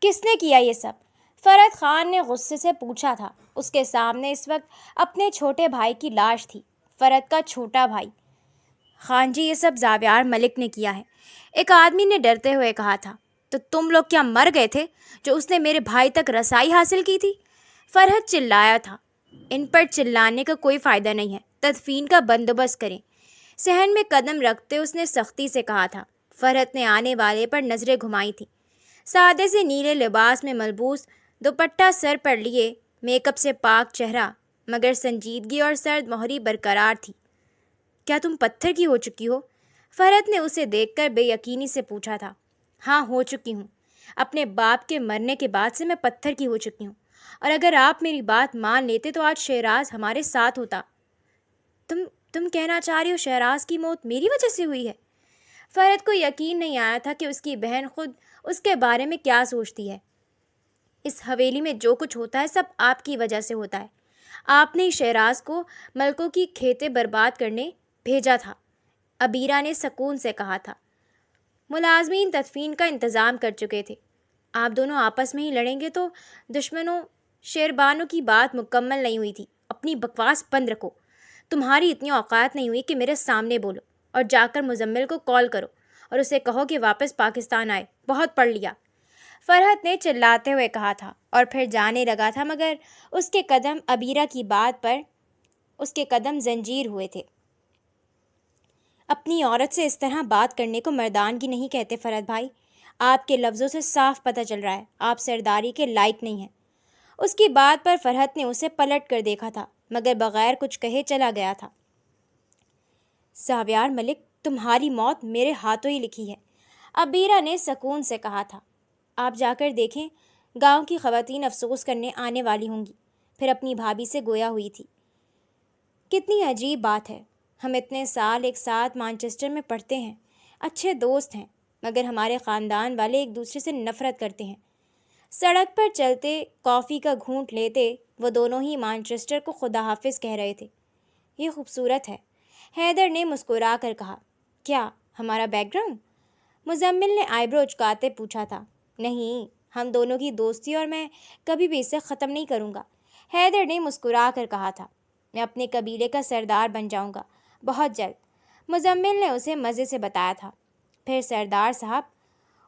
کس نے کیا یہ سب؟ فرحت خان نے غصے سے پوچھا تھا۔ اس کے سامنے اس وقت اپنے چھوٹے بھائی کی لاش تھی، فرحت کا چھوٹا بھائی۔ خان جی، یہ سب زاویار ملک نے کیا ہے، ایک آدمی نے ڈرتے ہوئے کہا تھا۔ تو تم لوگ کیا مر گئے تھے جو اس نے میرے بھائی تک رسائی حاصل کی تھی؟ فرحت چلایا تھا۔ ان پر چلانے کا کوئی فائدہ نہیں ہے، تدفین کا بندوبست کریں۔ صحن میں قدم رکھتے اس نے سختی سے کہا تھا۔ فرحت نے آنے والے پر نظریں گھمائی تھیں۔ سادے سے نیلے لباس میں ملبوس، دوپٹہ سر پر لیے، میک اپ سے پاک چہرہ، مگر سنجیدگی اور سرد مہری برقرار تھی۔ کیا تم پتھر کی ہو چکی ہو؟ فرحت نے اسے دیکھ کر بے یقینی سے پوچھا تھا۔ ہاں، ہو چکی ہوں۔ اپنے باپ کے مرنے کے بعد سے میں پتھر کی ہو چکی ہوں، اور اگر آپ میری بات مان لیتے تو آج شہراز ہمارے ساتھ ہوتا۔ تم کہنا چاہ رہی ہو شہراز کی موت میری وجہ سے ہوئی ہے؟ فرحت کو یقین نہیں آیا تھا کہ اس کی بہن خود اس کے بارے میں کیا سوچتی ہے۔ اس حویلی میں جو کچھ ہوتا ہے سب آپ کی وجہ سے ہوتا ہے۔ آپ نے شہراز کو ملکوں کی کھیتیں برباد کرنے بھیجا تھا، عبیرہ نے سکون سے کہا تھا۔ ملازمین تدفین کا انتظام کر چکے تھے۔ آپ دونوں آپس میں ہی لڑیں گے تو دشمنوں شیربانوں کی بات مکمل نہیں ہوئی تھی۔ اپنی بکواس بند رکھو۔ تمہاری اتنی اوقات نہیں ہوئی کہ میرے سامنے بولو، اور جا کر مزمل کو کال کرو اور اسے کہو کہ واپس پاکستان آئے۔ بہت پڑھ لیا، فرحت نے چلاتے ہوئے کہا تھا، اور پھر جانے لگا تھا، مگر اس کے قدم عبیرہ کی بات پر اس کے قدم زنجیر ہوئے تھے۔ اپنی عورت سے اس طرح بات کرنے کو مردانگی نہیں کہتے فرحت بھائی۔ آپ کے لفظوں سے صاف پتہ چل رہا ہے آپ سرداری کے لائق نہیں ہیں۔ اس کی بات پر فرحت نے اسے پلٹ کر دیکھا تھا، مگر بغیر کچھ کہے چلا گیا تھا۔ زاویار ملک، تمہاری موت میرے ہاتھوں ہی لکھی ہے، عبیرہ نے سکون سے کہا تھا۔ آپ جا کر دیکھیں، گاؤں کی خواتین افسوس کرنے آنے والی ہوں گی۔ پھر اپنی بھابھی سے گویا ہوئی تھی۔ کتنی عجیب بات ہے، ہم اتنے سال ایک ساتھ مانچسٹر میں پڑھتے ہیں، اچھے دوست ہیں، مگر ہمارے خاندان والے ایک دوسرے سے نفرت کرتے ہیں۔ سڑک پر چلتے، کافی کا گھونٹ لیتے، وہ دونوں ہی مانچسٹر کو خدا حافظ کہہ رہے تھے۔ یہ خوبصورت ہے، حیدر نے مسکرا کر کہا۔ کیا ہمارا بیک گراؤنڈ؟ مزمل نے آئی برو اچکاتے پوچھا تھا۔ نہیں، ہم دونوں کی دوستی، اور میں کبھی بھی اسے ختم نہیں کروں گا، حیدر نے مسکرا کر کہا تھا۔ میں اپنے قبیلے کا سردار بن جاؤں گا بہت جلد، مزمل نے اسے مزے سے بتایا تھا۔ پھر سردار صاحب،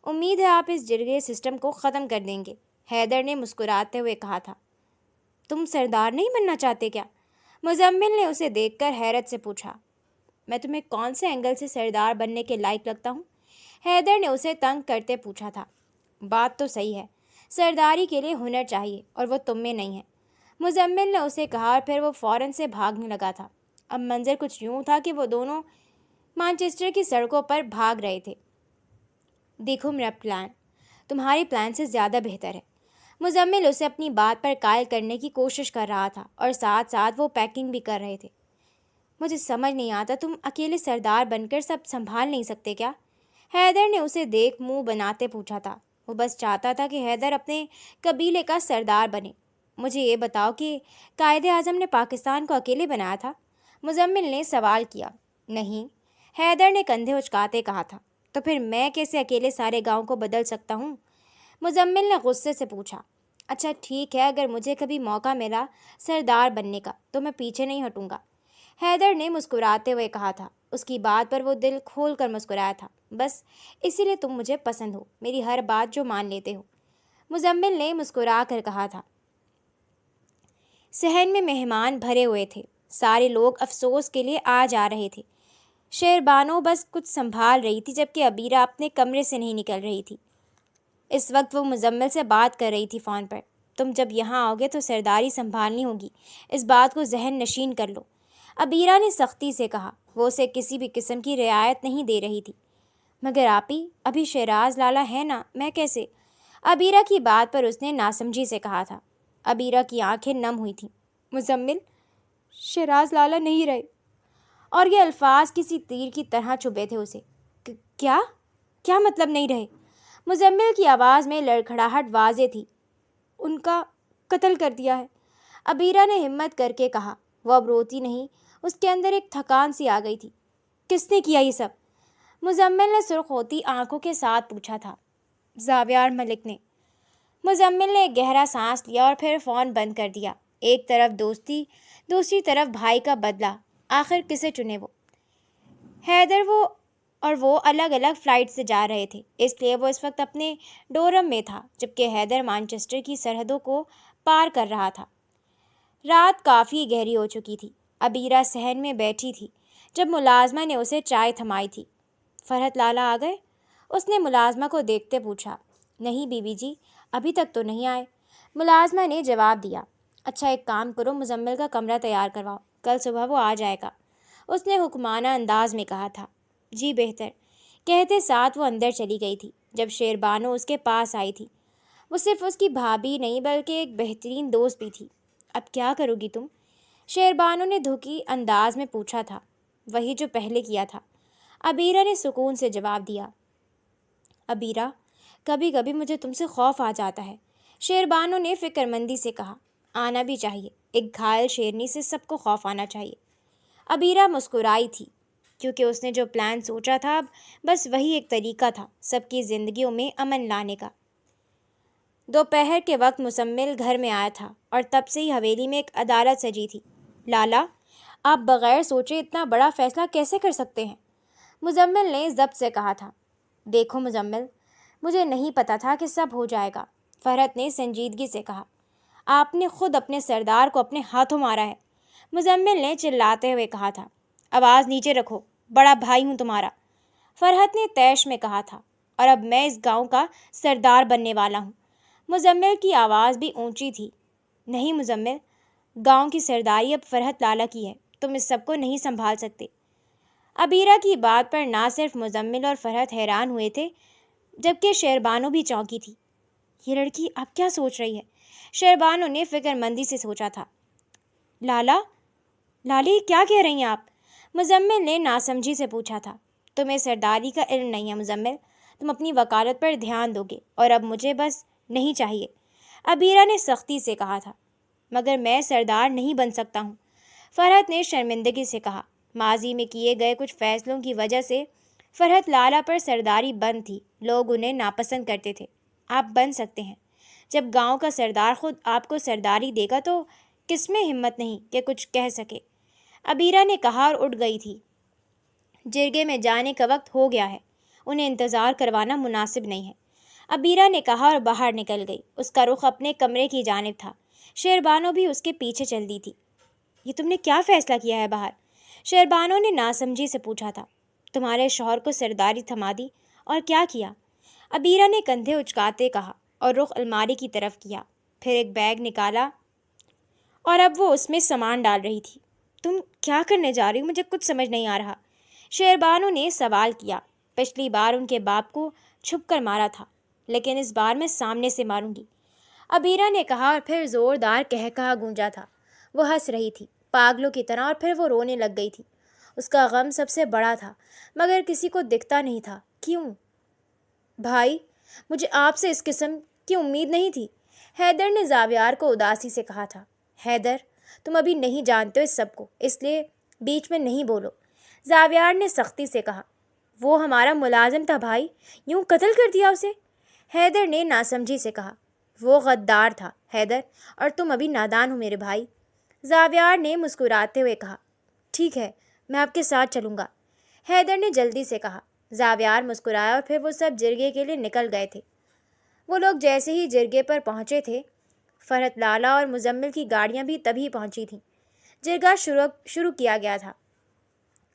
امید ہے آپ اس جرگے سسٹم کو ختم کر دیں گے، حیدر نے مسکراتے ہوئے کہا تھا۔ تم سردار نہیں بننا چاہتے کیا؟ مزمل نے اسے دیکھ کر حیرت سے پوچھا۔ میں تمہیں کون سے اینگل سے سردار بننے کے لائق لگتا ہوں؟ حیدر نے اسے تنگ کرتے پوچھا تھا۔ بات تو صحیح ہے، سرداری کے لیے ہنر چاہیے، اور وہ تم میں نہیں ہے، مزمل نے اسے کہا، اور پھر وہ فوراً سے بھاگنے لگا تھا۔ اب منظر کچھ یوں تھا کہ وہ دونوں مانچسٹر کی سڑکوں پر بھاگ رہے تھے۔ دیکھو میرا پلان تمہارے پلان سے زیادہ بہتر ہے۔ مزمل اسے اپنی بات پر قائل کرنے کی کوشش کر رہا تھا، اور ساتھ ساتھ وہ پیکنگ بھی کر رہے تھے۔ مجھے سمجھ نہیں آتا، تم اکیلے سردار بن کر سب سنبھال نہیں سکتے کیا؟ حیدر نے اسے دیکھ منہ بناتے پوچھا تھا۔ وہ بس چاہتا تھا کہ حیدر اپنے قبیلے کا سردار بنے۔ مجھے یہ بتاؤ کہ قائد اعظم نے پاکستان کو اکیلے بنایا تھا؟ مزمل نے سوال کیا۔ نہیں، حیدر نے کندھے اچکاتے کہا تھا۔ تو پھر میں کیسے اکیلے سارے گاؤں کو بدل سکتا ہوں؟ مزمل نے غصے سے پوچھا۔ اچھا ٹھیک ہے، اگر مجھے کبھی موقع ملا سردار بننے کا تو میں پیچھے نہیں ہٹوں گا، حیدر نے مسکراتے ہوئے کہا تھا۔ اس کی بات پر وہ دل کھول کر مسکرایا تھا۔ بس اسی لیے تم مجھے پسند ہو، میری ہر بات جو مان لیتے ہو، مزمل نے مسکرا کر کہا تھا۔ صحن میں مہمان بھرے ہوئے تھے، سارے لوگ افسوس کے لیے آ جا رہے تھے۔ شیربانو بس کچھ سنبھال رہی تھی، جبکہ عبیرہ اپنے کمرے سے نہیں نکل رہی تھی۔ اس وقت وہ مزمل سے بات کر رہی تھی فون پر۔ تم جب یہاں آؤ گے تو سرداری سنبھالنی ہوگی، اس بات کو ذہن نشین کر لو، عبیرہ نے سختی سے کہا۔ وہ اسے کسی بھی قسم کی رعایت نہیں دے رہی تھی۔ مگر آپی، ابھی شہراز لالا ہے نا، میں کیسے؟ عبیرہ کی بات پر اس نے ناسمجھی سے کہا تھا۔ عبیرہ کی آنکھیں نم ہوئی تھیں۔ مزمل، شہراز لالا نہیں رہے، اور یہ الفاظ کسی تیر کی طرح چبھے تھے اسے۔ کیا مطلب نہیں رہے؟ مزمل کی آواز میں لڑکھڑاہٹ واضح تھی۔ ان کا قتل کر دیا ہے، عبیرہ نے ہمت کر کے کہا۔ وہ اب روتی نہیں، اس کے اندر ایک تھکان سی آ گئی تھی۔ کس نے کیا یہ سب؟ مزمل نے سرخ ہوتی آنکھوں کے ساتھ پوچھا تھا۔ زاویار ملک نے، مزمل نے ایک گہرا سانس لیا اور پھر فون بند کر دیا۔ ایک طرف دوستی، دوسری طرف بھائی کا بدلہ، آخر کسے چنے وہ؟ حیدر وہ الگ الگ فلائٹ سے جا رہے تھے، اس لیے وہ اس وقت اپنے ڈورم میں تھا، جبکہ حیدر مانچسٹر کی سرحدوں کو پار کر رہا تھا۔ رات کافی گہری ہو چکی تھی۔ عبیرہ صحن میں بیٹھی تھی جب ملازمہ نے اسے چائے تھمائی تھی۔ فرحت لالا آ گئے؟ اس نے ملازمہ کو دیکھتے پوچھا۔ نہیں بیوی جی، ابھی تک تو نہیں آئے، ملازمہ نے جواب دیا۔ اچھا ایک کام کرو، مزمل کا کمرہ تیار کرواؤ، کل صبح وہ آ جائے گا، اس نے حکمانہ انداز میں کہا تھا۔ جی بہتر، کہتے ساتھ وہ اندر چلی گئی تھی۔ جب شیربانو اس کے پاس آئی تھی، وہ صرف اس کی بھابھی نہیں بلکہ ایک بہترین دوست بھی تھی۔ اب کیا کرو گی تم؟ شیربانو نے دھوکی انداز میں پوچھا تھا۔ وہی جو پہلے کیا تھا، عبیرہ نے سکون سے جواب دیا۔ عبیرہ، کبھی کبھی مجھے تم سے خوف آ جاتا ہے، شیربانو نے فکر مندی سے کہا۔ آنا بھی چاہیے، ایک گھائل شیرنی سے سب کو خوف آنا چاہیے۔ عبیرہ مسکرائی تھی، کیونکہ اس نے جو پلان سوچا تھا اب بس وہی ایک طریقہ تھا سب کی زندگیوں میں امن لانے کا۔ دوپہر کے وقت مزمل گھر میں آیا تھا اور تب سے ہی حویلی میں ایک عدالت سجی تھی۔ لالا، آپ بغیر سوچے اتنا بڑا فیصلہ کیسے کر سکتے ہیں؟ مزمل نے ضبط سے کہا تھا۔ دیکھو مزمل، مجھے نہیں پتا تھا کہ سب ہو جائے گا، فرحت نے سنجیدگی سے کہا۔ آپ نے خود اپنے سردار کو اپنے ہاتھوں مارا ہے، مزمل نے چلاتے ہوئے کہا تھا۔ آواز نیچے رکھو، بڑا بھائی ہوں تمہارا، فرحت نے طیش میں کہا تھا، اور اب میں اس گاؤں کا سردار بننے والا ہوں۔ مزمل کی آواز بھی اونچی تھی۔ نہیں مزمل، گاؤں کی سرداری اب فرحت لالا کی ہے، تم اس سب کو نہیں سنبھال سکتے۔ عبیرہ کی بات پر نہ صرف مزمل اور فرحت حیران ہوئے تھے، جبکہ شیربانو بھی چونکی تھی۔ یہ لڑکی اب کیا سوچ رہی ہے؟ شیربانو نے فکر مندی سے سوچا تھا۔ لالی کیا کہہ رہی ہیں آپ؟ مزمل نے ناسمجھی سے پوچھا تھا۔ تمہیں سرداری کا علم نہیں ہے مزمل، تم اپنی وکالت پر دھیان دو گے، اور اب مجھے بس نہیں چاہیے، عبیرہ نے سختی سے کہا تھا۔ مگر میں سردار نہیں بن سکتا ہوں، فرحت نے شرمندگی سے کہا۔ ماضی میں کیے گئے کچھ فیصلوں کی وجہ سے فرحت لالا پر سرداری بند تھی، لوگ انہیں ناپسند کرتے تھے۔ آپ بن سکتے ہیں، جب گاؤں کا سردار خود آپ کو سرداری دے گا تو کس میں ہمت نہیں کہ کچھ کہہ سکے، عبیرہ نے کہا اور اٹھ گئی تھی۔ جرگے میں جانے کا وقت ہو گیا ہے، انہیں انتظار کروانا مناسب نہیں ہے، عبیرہ نے کہا اور باہر نکل گئی۔ اس کا رخ اپنے کمرے کی جانب تھا، شیربانو بھی اس کے پیچھے چل دی تھی۔ یہ تم نے کیا فیصلہ کیا ہے باہر؟ شیربانو نے ناسمجھی سے پوچھا تھا۔ تمہارے شوہر کو سرداری تھما دی، اور کیا کیا؟ عبیرہ نے کندھے اچکاتے کہا اور رخ الماری کی طرف کیا، پھر ایک بیگ نکالا اور اب وہ اس میں سامان ڈال رہی تھی۔ تم کیا کرنے جا رہی ہو؟ مجھے کچھ سمجھ نہیں آ رہا، شیربانو نے سوال کیا۔ پچھلی بار ان کے باپ کو چھپ کر مارا تھا، لیکن اس بار میں سامنے سے ماروں گی، عبیرہ نے کہا، اور پھر زوردار قہقہا گونجا تھا۔ وہ ہنس رہی تھی پاگلوں کی طرح، اور پھر وہ رونے لگ گئی تھی۔ اس کا غم سب سے بڑا تھا، مگر کسی کو دکھتا نہیں تھا۔ کیوں بھائی؟ مجھے آپ سے اس قسم کی امید نہیں تھی، حیدر نے زاویار کو اداسی سے کہا تھا۔ حیدر، تم ابھی نہیں جانتے ہو اس سب کو، اس لیے بیچ میں نہیں بولو، زاویار نے سختی سے کہا۔ وہ ہمارا ملازم تھا بھائی، یوں قتل کر دیا اسے، حیدر نے ناسمجھی سے کہا۔ وہ غدار تھا حیدر، اور تم ابھی نادان ہو میرے بھائی، زاویار نے مسکراتے ہوئے کہا۔ ٹھیک ہے، میں آپ کے ساتھ چلوں گا، حیدر نے جلدی سے کہا۔ زاویار مسکرایا اور پھر وہ سب جرگے کے لیے نکل گئے تھے۔ وہ لوگ جیسے ہی جرگے پر پہنچے تھے، فرحت لالا اور مزمل کی گاڑیاں بھی تبھی پہنچی تھیں۔ جرگہ شروع کیا گیا تھا۔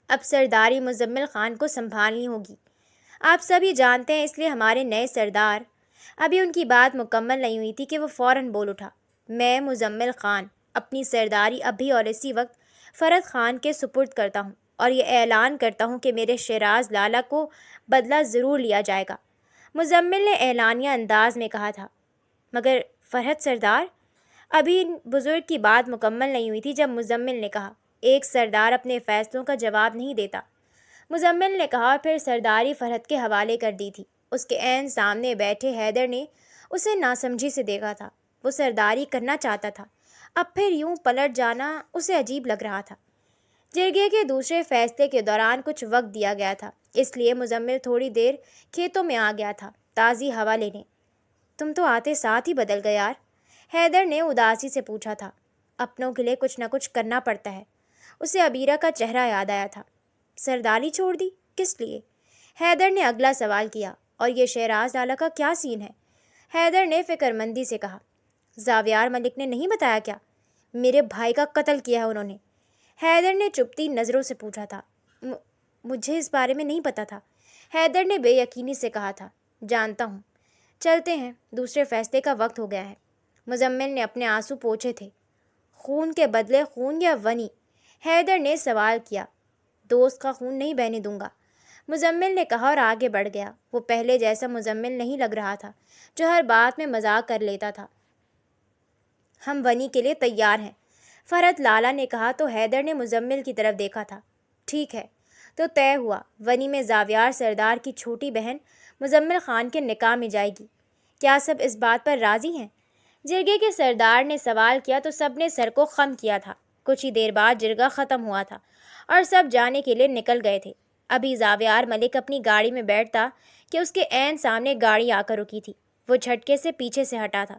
اب سرداری مزمل خان کو سنبھالنی ہوگی، آپ سبھی جانتے ہیں، اس لیے ہمارے نئے سردار، ابھی ان کی بات مکمل نہیں ہوئی تھی کہ وہ فوراً بول اٹھا۔ میں مزمل خان اپنی سرداری ابھی اور اسی وقت فرحت خان کے سپرد کرتا ہوں، اور یہ اعلان کرتا ہوں کہ میرے شیراز لالا کو بدلہ ضرور لیا جائے گا، مزمل نے اعلانیہ انداز میں کہا تھا۔ مگر فرحت سردار، ابھی ان بزرگ کی بات مکمل نہیں ہوئی تھی جب مزمل نے کہا۔ ایک سردار اپنے فیصلوں کا جواب نہیں دیتا، مزمل نے کہا، اور پھر سرداری فرحت کے حوالے کر دی تھی۔ اس کے عین سامنے بیٹھے حیدر نے اسے ناسمجھی سے دیکھا تھا۔ وہ سرداری کرنا چاہتا تھا، اب پھر یوں پلٹ جانا اسے عجیب لگ رہا تھا۔ جرگے کے دوسرے فیصلے کے دوران کچھ وقت دیا گیا تھا، اس لیے مزمل تھوڑی دیر کھیتوں میں آ گیا تھا تازی ہوا لینے۔ تم تو آتے ساتھ ہی بدل گئے یار، حیدر نے اداسی سے پوچھا تھا۔ اپنوں کے لیے کچھ نہ کچھ کرنا پڑتا ہے۔ اسے عبیرہ کا چہرہ یاد آیا تھا۔ سرداری چھوڑ دی؟ کس لیے؟ حیدر نے اگلا سوال کیا۔ اور یہ شہراز لالا کا کیا سین ہے؟ حیدر نے فکر مندی سے کہا۔ زاویار ملک نے نہیں بتایا کیا؟ میرے بھائی کا قتل کیا ہے انہوں نے۔ حیدر نے چپتی نظروں سے پوچھا تھا۔ مجھے اس بارے میں نہیں پتا تھا، حیدر نے بے یقینی سے کہا تھا۔ جانتا ہوں۔ چلتے ہیں، دوسرے فیصلے کا وقت ہو گیا ہے۔ مزمل نے اپنے آنسو پوچھے تھے۔ خون کے بدلے خون یا ونی؟ حیدر نے سوال کیا۔ دوست کا خون نہیں بہنے دوں گا، مزمل نے کہا اور آگے بڑھ گیا۔ وہ پہلے جیسا مزمل نہیں لگ رہا تھا جو ہر بات میں مذاق کر لیتا تھا۔ ہم ونی کے لیے تیار ہیں، فرحت لالا نے کہا تو حیدر نے مزمل کی طرف دیکھا تھا۔ ٹھیک ہے، تو طے ہوا، ونی میں زاویار سردار کی چھوٹی بہن مزمل خان کے نکاح میں جائے گی۔ کیا سب اس بات پر راضی ہیں؟ جرگے کے سردار نے سوال کیا تو سب نے سر کو خم کیا تھا۔ کچھ ہی دیر بعد جرگہ ختم ہوا تھا اور سب جانے کے لیے نکل گئے تھے۔ ابھی زاویار ملک اپنی گاڑی میں بیٹھتا کہ اس کے عین سامنے گاڑی آ کر رکی تھی۔ وہ جھٹکے سے پیچھے سے ہٹا تھا۔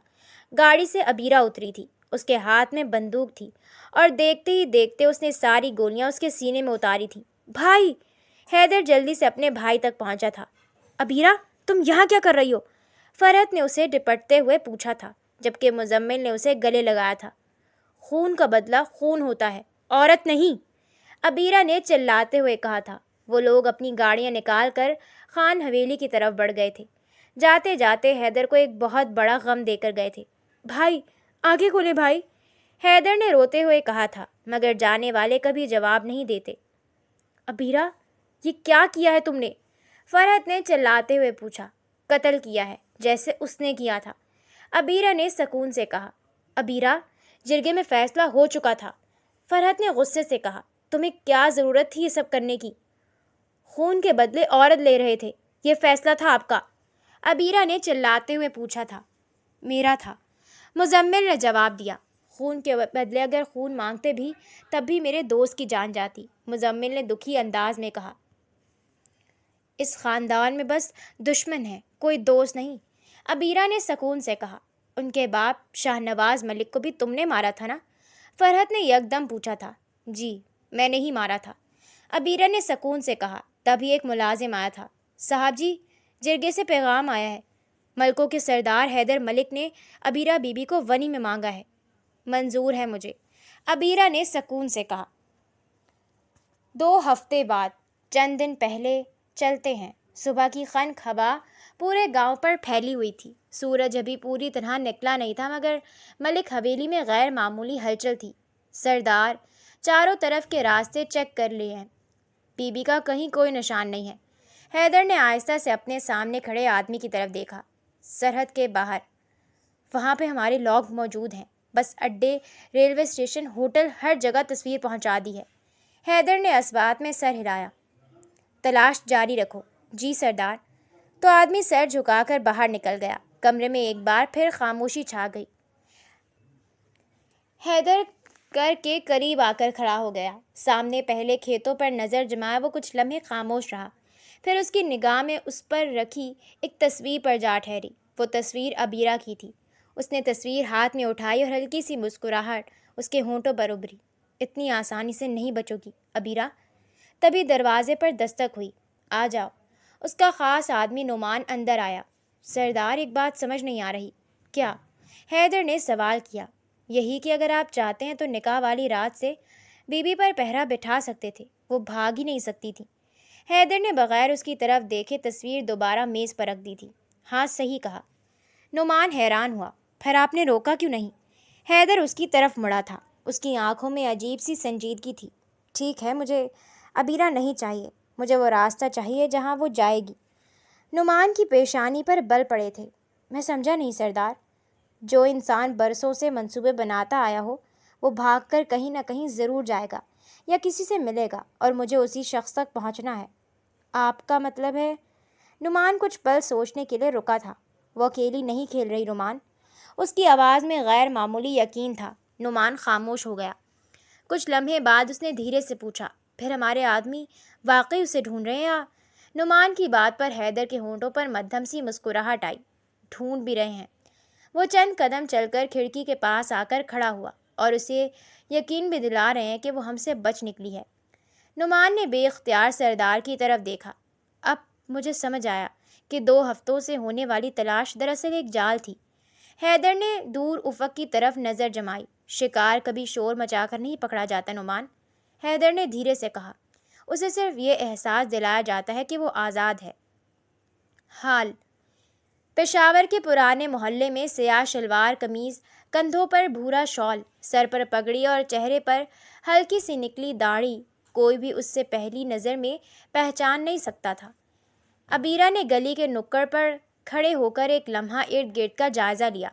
گاڑی سے عبیرہ اتری تھی۔ اس کے ہاتھ میں بندوق تھی اور دیکھتے ہی دیکھتے اس نے ساری گولیاں اس کے سینے میں اتاری تھیں۔ بھائی! حیدر جلدی سے اپنے بھائی تک پہنچا تھا۔ عبیرہ، تم یہاں کیا کر رہی ہو؟ فرحت نے اسے ڈپٹتے ہوئے پوچھا تھا، جبکہ مزمل نے اسے گلے لگایا تھا۔ خون کا بدلہ خون ہوتا ہے، عورت نہیں، عبیرہ نے چلاتے ہوئے کہا تھا۔ وہ لوگ اپنی گاڑیاں نکال کر خان حویلی کی طرف بڑھ گئے تھے۔ جاتے جاتے حیدر کو ایک بہت بڑا غم دے کر گئے تھے۔ بھائی، آگے کھولے بھائی، حیدر نے روتے ہوئے کہا تھا، مگر جانے والے کبھی جواب نہیں دیتے۔ عبیرہ، یہ کیا کیا ہے تم نے؟ فرحت نے چلاتے ہوئے پوچھا۔ قتل کیا ہے، جیسے اس نے کیا تھا، عبیرہ نے سکون سے کہا۔ عبیرہ، جرگے میں فیصلہ ہو چکا تھا، فرحت نے غصے سے کہا۔ تمہیں کیا ضرورت تھی یہ سب کرنے کی؟ خون کے بدلے عورت لے رہے تھے، یہ فیصلہ تھا آپ کا، عبیرہ نے چلاتے ہوئے پوچھا تھا۔ میرا تھا، مزمل نے جواب دیا۔ خون کے بدلے اگر خون مانگتے بھی تب بھی میرے دوست کی جان جاتی، مزمل نے دکھی انداز میں کہا۔ اس خاندان میں بس دشمن ہے، کوئی دوست نہیں، عبیرہ نے سکون سے کہا۔ ان کے باپ شاہ نواز ملک کو بھی تم نے مارا تھا نا؟ فرحت نے یکدم پوچھا تھا۔ جی، میں نے ہی مارا تھا، عبیرہ نے سکون سے کہا۔ تبھی ایک ملازم آیا تھا۔ صاحب جی، جرگے سے پیغام آیا ہے، ملکوں کے سردار حیدر ملک نے عبیرہ بی بی کو ونی میں مانگا ہے۔ منظور ہے مجھے، عبیرہ نے سکون سے کہا۔ 2 ہفتے بعد، چند دن پہلے، چلتے ہیں۔ صبح کی خنک ہوا پورے گاؤں پر پھیلی ہوئی تھی۔ سورج ابھی پوری طرح نکلا نہیں تھا، مگر ملک حویلی میں غیر معمولی ہلچل تھی۔ سردار چاروں طرف کے راستے چیک کر لیے ہیں، بی بی کا کہیں کوئی نشان نہیں ہے۔ حیدر نے آہستہ سے اپنے سامنے کھڑے آدمی کی طرف دیکھا۔ سرحد کے باہر، وہاں پہ ہمارے لوگ موجود ہیں، بس اڈے، ریلوے اسٹیشن، ہوٹل، ہر جگہ تصویر پہنچا دی ہے۔ حیدر نے اس بات میں سر ہلایا۔ تلاش جاری رکھو۔ جی سردار۔ تو آدمی سر جھکا کر باہر نکل گیا۔ کمرے میں ایک بار پھر خاموشی چھا گئی۔ حیدر کر کے قریب آ کر کھڑا ہو گیا۔ سامنے پہلے کھیتوں پر نظر جمائے وہ کچھ لمحے خاموش رہا، پھر اس کی نگاہ میں اس پر رکھی ایک تصویر پر جا ٹھہری۔ وہ تصویر عبیرہ کی تھی۔ اس نے تصویر ہاتھ میں اٹھائی اور ہلکی سی مسکراہٹ اس کے ہونٹوں پر ابھری۔ اتنی آسانی سے نہیں بچو گی عبیرہ۔ تبھی دروازے پر دستک ہوئی۔ آ جاؤ۔ اس کا خاص آدمی نعمان اندر آیا۔ سردار، ایک بات سمجھ نہیں آ رہی۔ کیا؟ حیدر نے سوال کیا۔ یہی کہ اگر آپ چاہتے ہیں تو نکاح والی رات سے بی بی پر پہرا بٹھا سکتے تھے، وہ بھاگ ہی نہیں سکتی تھی۔ حیدر نے بغیر اس کی طرف دیکھے تصویر دوبارہ میز پر رکھ دی تھی۔ ہاں، صحیح کہا۔ نعمان حیران ہوا۔ پھر آپ نے روکا کیوں نہیں؟ حیدر اس کی طرف مڑا تھا۔ اس کی آنکھوں میں عجیب سی سنجیدگی تھی۔ ٹھیک ہے، مجھے عبیرہ نہیں چاہیے، مجھے وہ راستہ چاہیے جہاں وہ جائے گی۔ نعمان کی پیشانی پر بل پڑے تھے۔ میں سمجھا نہیں سردار۔ جو انسان برسوں سے منصوبے بناتا آیا ہو، وہ بھاگ کر کہیں نہ کہیں ضرور جائے گا یا کسی سے ملے گا، اور مجھے اسی شخص تک پہنچنا ہے۔ آپ کا مطلب ہے؟ نعمان کچھ پل سوچنے کے لیے رکا تھا۔ وہ اکیلی نہیں کھیل رہی نعمان۔ اس کی آواز میں غیر معمولی یقین تھا۔ نعمان خاموش ہو گیا۔ کچھ لمحے بعد اس نے دھیرے سے پوچھا، پھر ہمارے آدمی واقعی اسے ڈھونڈ رہے ہیں یا؟ نعمان کی بات پر حیدر کے ہونٹوں پر مدھم سی مسکراہٹ آئی۔ ڈھونڈ بھی رہے ہیں، وہ چند قدم چل کر کھڑکی کے پاس آ کر کھڑا ہوا اور اسے یقین بھی دلا رہے ہیں کہ وہ ہم سے بچ نکلی ہے۔ نعمان نے بے اختیار سردار کی طرف دیکھا۔ اب مجھے سمجھ آیا کہ 2 ہفتوں سے ہونے والی تلاش دراصل ایک جال تھی۔ حیدر نے دور افق کی طرف نظر جمائی۔ شکار کبھی شور مچا کر نہیں پکڑا جاتا نعمان، حیدر نے دھیرے سے کہا۔ اسے صرف یہ احساس دلایا جاتا ہے کہ وہ آزاد ہے۔ حال پشاور کے پرانے محلے میں سیاہ شلوار قمیض، کندھوں پر بھورا شال، سر پر پگڑی اور چہرے پر ہلکی سی نکلی داڑھی، کوئی بھی اس سے پہلی نظر میں پہچان نہیں سکتا تھا۔ عبیرہ نے گلی کے نکڑ پر کھڑے ہو کر ایک لمحہ ارد گرد کا جائزہ لیا،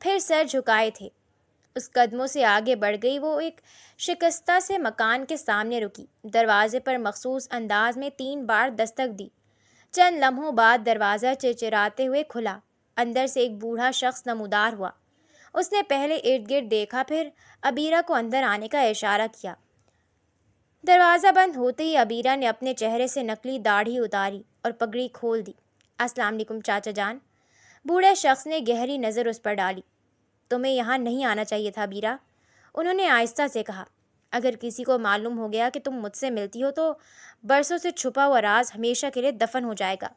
پھر سر جھکائے تھے اس قدموں سے آگے بڑھ گئی۔ وہ ایک شکستہ سے مکان کے سامنے رکی، دروازے پر مخصوص انداز میں 3 بار دستک دی۔ چند لمحوں بعد دروازہ چرچراتے ہوئے کھلا۔ اندر سے ایک بوڑھا شخص نمودار ہوا۔ اس نے پہلے ارد گرد دیکھا، پھر عبیرہ کو اندر آنے کا اشارہ کیا۔ دروازہ بند ہوتے ہی عبیرہ نے اپنے چہرے سے نکلی داڑھی اتاری اور پگڑی کھول دی۔ السلام علیکم چاچا جان۔ بوڑھے شخص نے گہری نظر اس پر ڈالی۔ تمہیں یہاں نہیں آنا چاہیے تھا عبیرہ، انہوں نے آہستہ سے کہا۔ اگر کسی کو معلوم ہو گیا کہ تم مجھ سے ملتی ہو تو برسوں سے چھپا ہوا راز ہمیشہ کے لیے دفن ہو جائے گا۔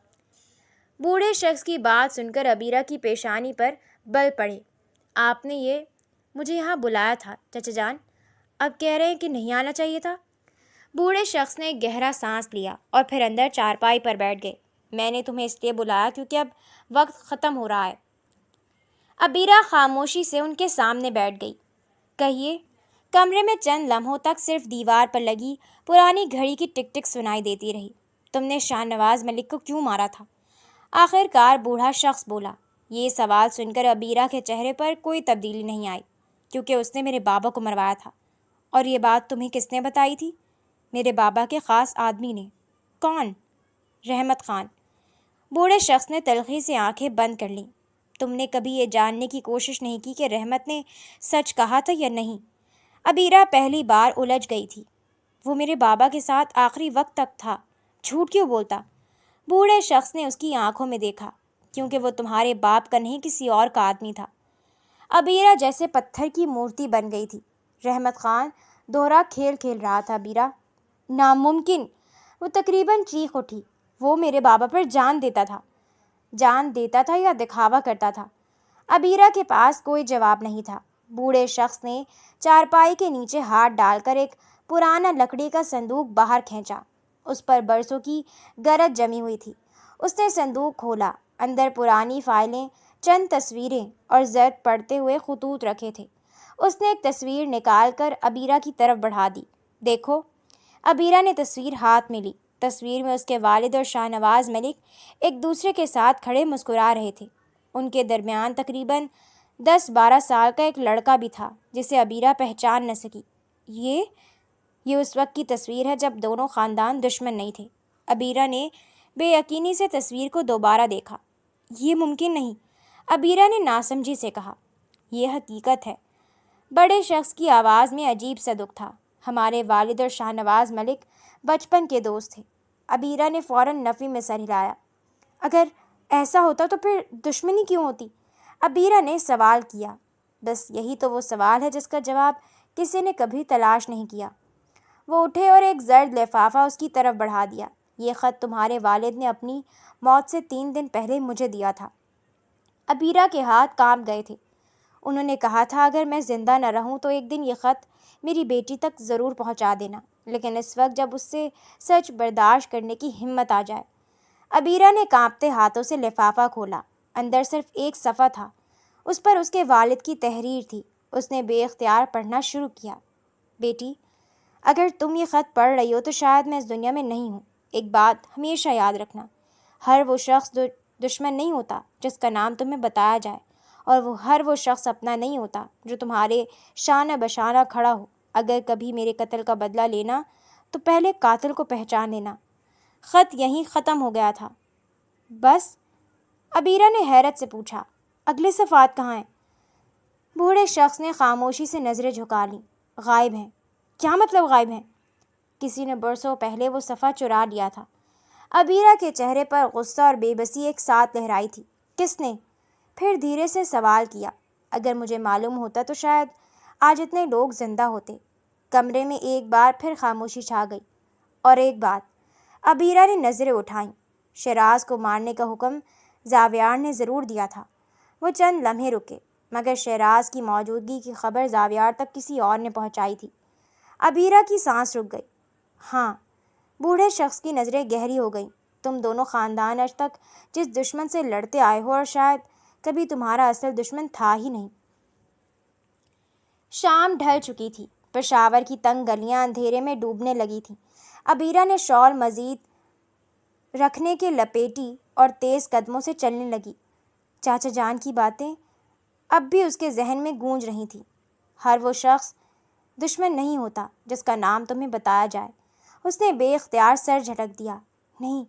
بوڑھے شخص کی بات سن کر عبیرہ کی پیشانی پر بل پڑے۔ آپ نے مجھے یہاں بلایا تھا چچا جان، اب کہہ رہے ہیں کہ نہیں آنا چاہیے تھا؟ بوڑھے شخص نے گہرا سانس لیا اور پھر اندر چارپائی پر بیٹھ گئے۔ میں نے تمہیں اس لیے بلایا کیونکہ اب وقت ختم ہو رہا ہے۔ عبیرہ خاموشی سے ان کے سامنے بیٹھ گئی۔ کہیے۔ کمرے میں چند لمحوں تک صرف دیوار پر لگی پرانی گھڑی کی ٹک ٹک سنائی دیتی رہی۔ تم نے شاہ نواز ملک کو کیوں مارا تھا؟ آخر کار بوڑھا شخص بولا۔ یہ سوال سن کر عبیرہ کے چہرے پر کوئی تبدیلی نہیں آئی۔ کیونکہ اس نے میرے بابا کو مروایا تھا۔ اور یہ بات تمہیں کس نے بتائی تھی؟ میرے بابا کے خاص آدمی نے۔ کون؟ رحمت خان۔ بوڑھے شخص نے تلخی سے آنکھیں بند کر لیں۔ تم نے کبھی یہ جاننے کی کوشش نہیں کی کہ رحمت نے سچ کہا تھا یا نہیں؟ عبیرہ پہلی بار الجھ گئی تھی۔ وہ میرے بابا کے ساتھ آخری وقت تک تھا، جھوٹ کیوں بولتا؟ بوڑھے شخص نے اس کی آنکھوں میں دیکھا۔ کیونکہ وہ تمہارے باپ کا نہیں کسی اور کا آدمی تھا۔ عبیرہ جیسے پتھر کی مورتی بن گئی تھی۔ رحمت خان دوہرا کھیل کھیل رہا تھا عبیرہ۔ ناممکن! وہ تقریباً چیخ اٹھی۔ وہ میرے بابا پر جان دیتا تھا۔ جان دیتا تھا یا دکھاوا کرتا تھا؟ عبیرہ کے پاس کوئی جواب نہیں تھا۔ بوڑھے شخص نے چارپائی کے نیچے ہاتھ ڈال کر ایک پرانا لکڑی کا صندوق باہر کھینچا۔ اس پر برسوں کی گرد جمی ہوئی تھی۔ اس نے صندوق کھولا۔ اندر پرانی فائلیں، چند تصویریں اور زرد پڑتے ہوئے خطوط رکھے تھے۔ اس نے ایک تصویر نکال کر عبیرہ کی طرف بڑھا دی۔ دیکھو۔ عبیرہ نے تصویر ہاتھ میں لی۔ تصویر میں اس کے والد اور شاہ نواز ملک ایک دوسرے کے ساتھ کھڑے مسکرا رہے تھے۔ ان کے درمیان تقریباً 10-12 سال کا ایک لڑکا بھی تھا جسے عبیرہ پہچان نہ سکی۔ یہ اس وقت کی تصویر ہے جب دونوں خاندان دشمن نہیں تھے۔ عبیرہ نے بے یقینی سے تصویر کو دوبارہ دیکھا۔ یہ ممکن نہیں، عبیرہ نے ناسمجھی سے کہا۔ یہ حقیقت ہے۔ بڑے شخص کی آواز میں عجیب سا دکھ تھا۔ ہمارے والد اور شاہ نواز ملک بچپن کے دوست تھے۔ عبیرہ نے فوراً نفی میں سر ہلایا۔ اگر ایسا ہوتا تو پھر دشمنی کیوں ہوتی؟ عبیرہ نے سوال کیا۔ بس یہی تو وہ سوال ہے جس کا جواب کسی نے کبھی تلاش نہیں کیا۔ وہ اٹھے اور ایک زرد لفافہ اس کی طرف بڑھا دیا۔ یہ خط تمہارے والد نے اپنی موت سے 3 دن پہلے مجھے دیا تھا۔ عبیرہ کے ہاتھ کانپ گئے تھے۔ انہوں نے کہا تھا اگر میں زندہ نہ رہوں تو ایک دن یہ خط میری بیٹی تک ضرور پہنچا دینا، لیکن اس وقت جب اس سے سچ برداشت کرنے کی ہمت آ جائے۔ عبیرہ نے کانپتے ہاتھوں سے لفافہ کھولا۔ اندر صرف ایک صفحہ تھا۔ اس پر اس کے والد کی تحریر تھی۔ اس نے بے اختیار پڑھنا شروع کیا۔ بیٹی، اگر تم یہ خط پڑھ رہی ہو تو شاید میں اس دنیا میں نہیں ہوں۔ ایک بات ہمیشہ یاد رکھنا، ہر وہ شخص دشمن نہیں ہوتا جس کا نام تمہیں بتایا جائے، اور ہر وہ شخص اپنا نہیں ہوتا جو تمہارے شانہ بشانہ کھڑا ہو۔ اگر کبھی میرے قتل کا بدلہ لینا تو پہلے قاتل کو پہچان لینا۔ خط یہیں ختم ہو گیا تھا۔ بس؟ عبیرہ نے حیرت سے پوچھا۔ اگلے صفحات کہاں ہیں؟ بوڑھے شخص نے خاموشی سے نظریں جھکا لیں۔ غائب ہیں۔ کیا مطلب غائب ہیں؟ کسی نے برسوں پہلے وہ صفحہ چرا لیا تھا۔ عبیرہ کے چہرے پر غصہ اور بے بسی ایک ساتھ لہرائی تھی۔ کس نے؟ پھر دھیرے سے سوال کیا، اگر مجھے معلوم ہوتا تو شاید آج اتنے لوگ زندہ ہوتے۔ کمرے میں ایک بار پھر خاموشی چھا گئی۔ اور ایک بات، ابیرہ نے نظریں اٹھائیں۔ شیراز کو مارنے کا حکم زاویار نے ضرور دیا تھا۔ وہ چند لمحے رکے، مگر شیراز کی موجودگی کی خبر زاویار تک کسی اور نے پہنچائی تھی۔ ابیرہ کی سانس رک گئی۔ ہاں، بوڑھے شخص کی نظریں گہری ہو گئیں۔ تم دونوں خاندان آج تک جس دشمن سے لڑتے آئے ہو، اور شاید کبھی تمہارا اصل دشمن تھا ہی نہیں۔ شام ڈھل چکی تھی۔ پشاور کی تنگ گلیاں اندھیرے میں ڈوبنے لگی تھیں۔ ابیرہ نے شال مزید رکھنے کے لپیٹی اور تیز قدموں سے چلنے لگی۔ چاچا جان کی باتیں اب بھی اس کے ذہن میں گونج رہی تھیں۔ ہر وہ شخص دشمن نہیں ہوتا جس کا نام تمہیں بتایا جائے۔ اس نے بے اختیار سر جھٹک دیا۔ نہیں،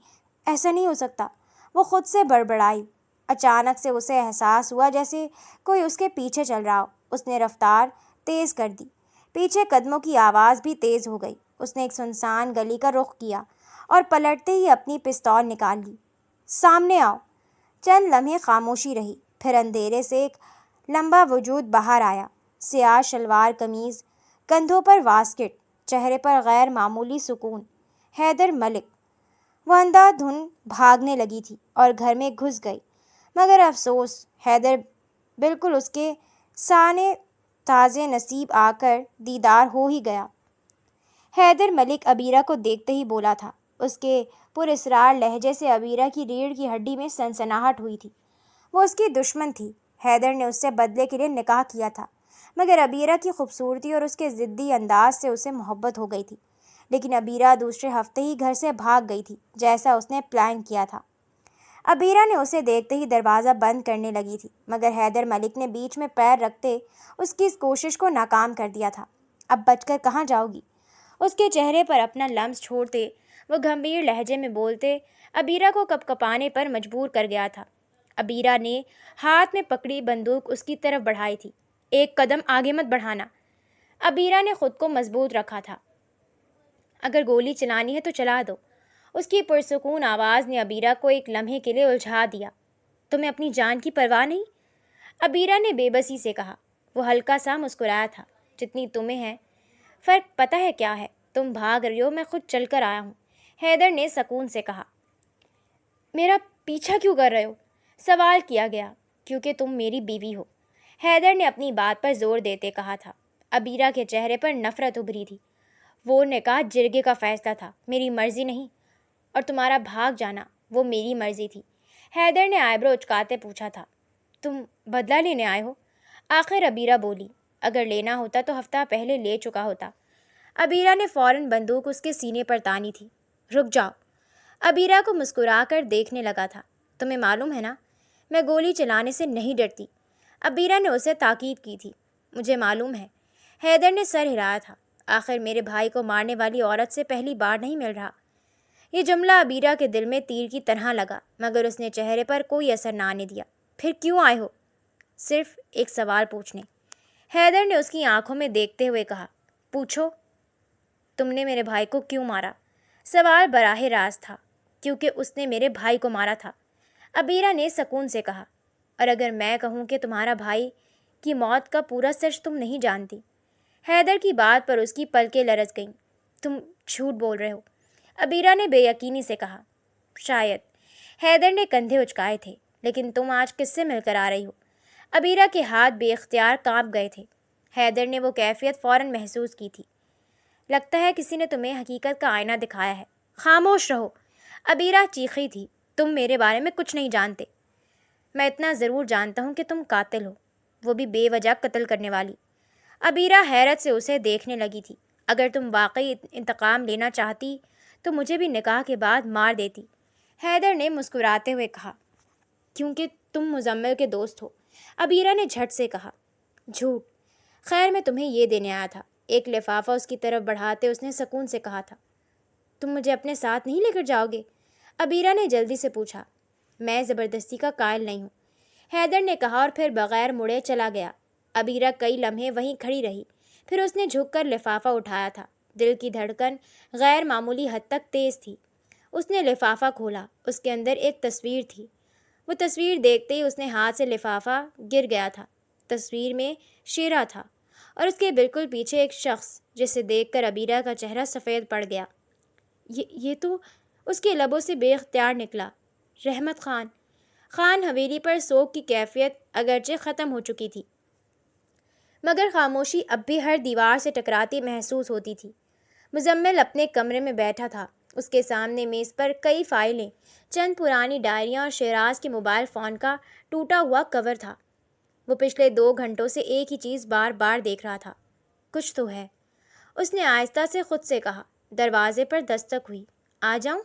ایسا نہیں ہو سکتا، وہ خود سے بڑبڑائی۔ اچانک سے اسے احساس ہوا جیسے کوئی اس کے پیچھے چل رہا ہو۔ اس نے رفتار تیز کر دی۔ پیچھے قدموں کی آواز بھی تیز ہو گئی۔ اس نے ایک سنسان گلی کا رخ کیا اور پلٹتے ہی اپنی پستول نکال لی۔ سامنے آؤ۔ چند لمحے خاموشی رہی، پھر اندھیرے سے ایک لمبا وجود باہر آیا۔ سیاہ شلوار قمیض، کندھوں پر واسکٹ، چہرے پر غیر معمولی سکون۔ حیدر ملک۔ وہ اندھا دھند بھاگنے لگی تھی اور گھر میں گھس گئی، مگر افسوس، حیدر بالکل اس کے سامنے تازے نصیب آ کر دیدار ہو ہی گیا۔ حیدر ملک ابیرہ کو دیکھتے ہی بولا تھا۔ اس کے پراسرار لہجے سے ابیرہ کی ریڑھ کی ہڈی میں سنسناہٹ ہوئی تھی۔ وہ اس کی دشمن تھی۔ حیدر نے اس سے بدلے کے لیے نکاح کیا تھا، مگر ابیرہ کی خوبصورتی اور اس کے ضدی انداز سے اسے محبت ہو گئی تھی۔ لیکن ابیرہ دوسرے ہفتے ہی گھر سے بھاگ گئی تھی، جیسا اس نے پلان کیا تھا۔ ابیرہ نے اسے دیکھتے ہی دروازہ بند کرنے لگی تھی، مگر حیدر ملک نے بیچ میں پیر رکھتے اس کی اس کوشش کو ناکام کر دیا تھا۔ اب بچ کر کہاں جاؤ گی؟ اس کے چہرے پر اپنا لمس چھوڑتے وہ گمبھیر لہجے میں بولتے ابیرہ کو کپکپانے پر مجبور کر گیا تھا۔ ابیرہ نے ہاتھ میں پکڑی بندوق اس کی طرف بڑھائی تھی۔ ایک قدم آگے مت بڑھانا۔ ابیرہ نے خود کو مضبوط رکھا تھا۔ اگر گولی چلانی ہے تو چلا دو۔ اس کی پرسکون آواز نے ابیرہ کو ایک لمحے کے لیے الجھا دیا۔ تمہیں اپنی جان کی پرواہ نہیں؟ ابیرہ نے بے بسی سے کہا۔ وہ ہلکا سا مسکرایا تھا۔ جتنی تمہیں ہے، فرق پتہ ہے کیا ہے؟ تم بھاگ رہی ہو، میں خود چل کر آیا ہوں۔ حیدر نے سکون سے کہا۔ میرا پیچھا کیوں کر رہے ہو؟ سوال کیا گیا۔ کیونکہ تم میری بیوی ہو، حیدر نے اپنی بات پر زور دیتے کہا تھا۔ ابیرہ کے چہرے پر نفرت ابھری تھی۔ وہ نے کہا جرگے کا فیصلہ تھا، میری مرضی نہیں، اور تمہارا بھاگ جانا وہ میری مرضی تھی۔ حیدر نے آئیبرو اچکاتے پوچھا تھا۔ تم بدلہ لینے آئے ہو؟ آخر ابیرہ بولی۔ اگر لینا ہوتا تو ہفتہ پہلے لے چکا ہوتا۔ ابیرہ نے فوراً بندوق اس کے سینے پر تانی تھی۔ رک جاؤ۔ ابیرہ کو مسکرا کر دیکھنے لگا تھا۔ تمہیں معلوم ہے نا، میں گولی چلانے سے نہیں ڈرتی۔ ابیرہ نے اسے تاکید کی تھی۔ مجھے معلوم ہے۔ حیدر نے سر ہلایا تھا۔ آخر میرے بھائی کو مارنے والی عورت سے پہلی بار نہیں مل رہا۔ یہ جملہ ابیرہ کے دل میں تیر کی طرح لگا، مگر اس نے چہرے پر کوئی اثر نہ آنے دیا۔ پھر کیوں آئے ہو؟ صرف ایک سوال پوچھنے۔ حیدر نے اس کی آنکھوں میں دیکھتے ہوئے کہا۔ پوچھو۔ تم نے میرے بھائی کو کیوں مارا؟ سوال براہ راست تھا۔ کیونکہ اس نے میرے بھائی کو مارا تھا، ابیرہ نے سکون سے کہا۔ اور اگر میں کہوں کہ تمہارا بھائی کی موت کا پورا سچ تم نہیں جانتی؟ حیدر کی بات پر اس کی پلکیں لرز گئیں۔ تم جھوٹ بول رہے ہو، ابیرہ نے بے یقینی سے کہا۔ شاید۔ حیدر نے کندھے اچکائے تھے۔ لیکن تم آج کس سے مل کر آ رہی ہو؟ ابیرہ کے ہاتھ بے اختیار کانپ گئے تھے۔ حیدر نے وہ کیفیت فوراً محسوس کی تھی۔ لگتا ہے کسی نے تمہیں حقیقت کا آئینہ دکھایا ہے۔ خاموش رہو، ابیرہ چیخی تھی۔ تم میرے بارے میں کچھ نہیں جانتے۔ میں اتنا ضرور جانتا ہوں کہ تم قاتل ہو، وہ بھی بے وجہ قتل کرنے والی۔ ابیرہ حیرت سے اسے دیکھنے لگی تھی۔ اگر تم واقعی انتقام لینا چاہتی تو مجھے بھی نکاح کے بعد مار دیتی، حیدر نے مسکراتے ہوئے کہا۔ کیونکہ تم مزمل کے دوست ہو، ابیرہ نے جھٹ سے کہا۔ جھوٹ۔ خیر، میں تمہیں یہ دینے آیا تھا۔ ایک لفافہ اس کی طرف بڑھاتے اس نے سکون سے کہا تھا۔ تم مجھے اپنے ساتھ نہیں لے کر جاؤ گے؟ ابیرہ نے جلدی سے پوچھا۔ میں زبردستی کا قائل نہیں ہوں، حیدر نے کہا، اور پھر بغیر مڑے چلا گیا۔ ابیرہ کئی لمحے وہیں کھڑی رہی، پھر اس نے جھک کر لفافہ اٹھایا تھا۔ دل کی دھڑکن غیر معمولی حد تک تیز تھی۔ اس نے لفافہ کھولا۔ اس کے اندر ایک تصویر تھی۔ وہ تصویر دیکھتے ہی اس نے ہاتھ سے لفافہ گر گیا تھا۔ تصویر میں شیرا تھا اور اس کے بالکل پیچھے ایک شخص، جسے دیکھ کر عبیرہ کا چہرہ سفید پڑ گیا۔ یہ تو اس کے لبوں سے بے اختیار نکلا، رحمت خان۔ خان حویلی پر سوگ کی کیفیت اگرچہ ختم ہو چکی تھی، مگر خاموشی اب بھی ہر دیوار سے ٹکراتی محسوس ہوتی تھی۔ مزمل اپنے کمرے میں بیٹھا تھا۔ اس کے سامنے میز پر کئی فائلیں، چند پرانی ڈائریاں اور شیراز کے موبائل فون کا ٹوٹا ہوا کور تھا۔ وہ پچھلے 2 گھنٹوں سے ایک ہی چیز بار بار دیکھ رہا تھا۔ کچھ تو ہے، اس نے آہستہ سے خود سے کہا۔ دروازے پر دستک ہوئی۔ آ جاؤں؟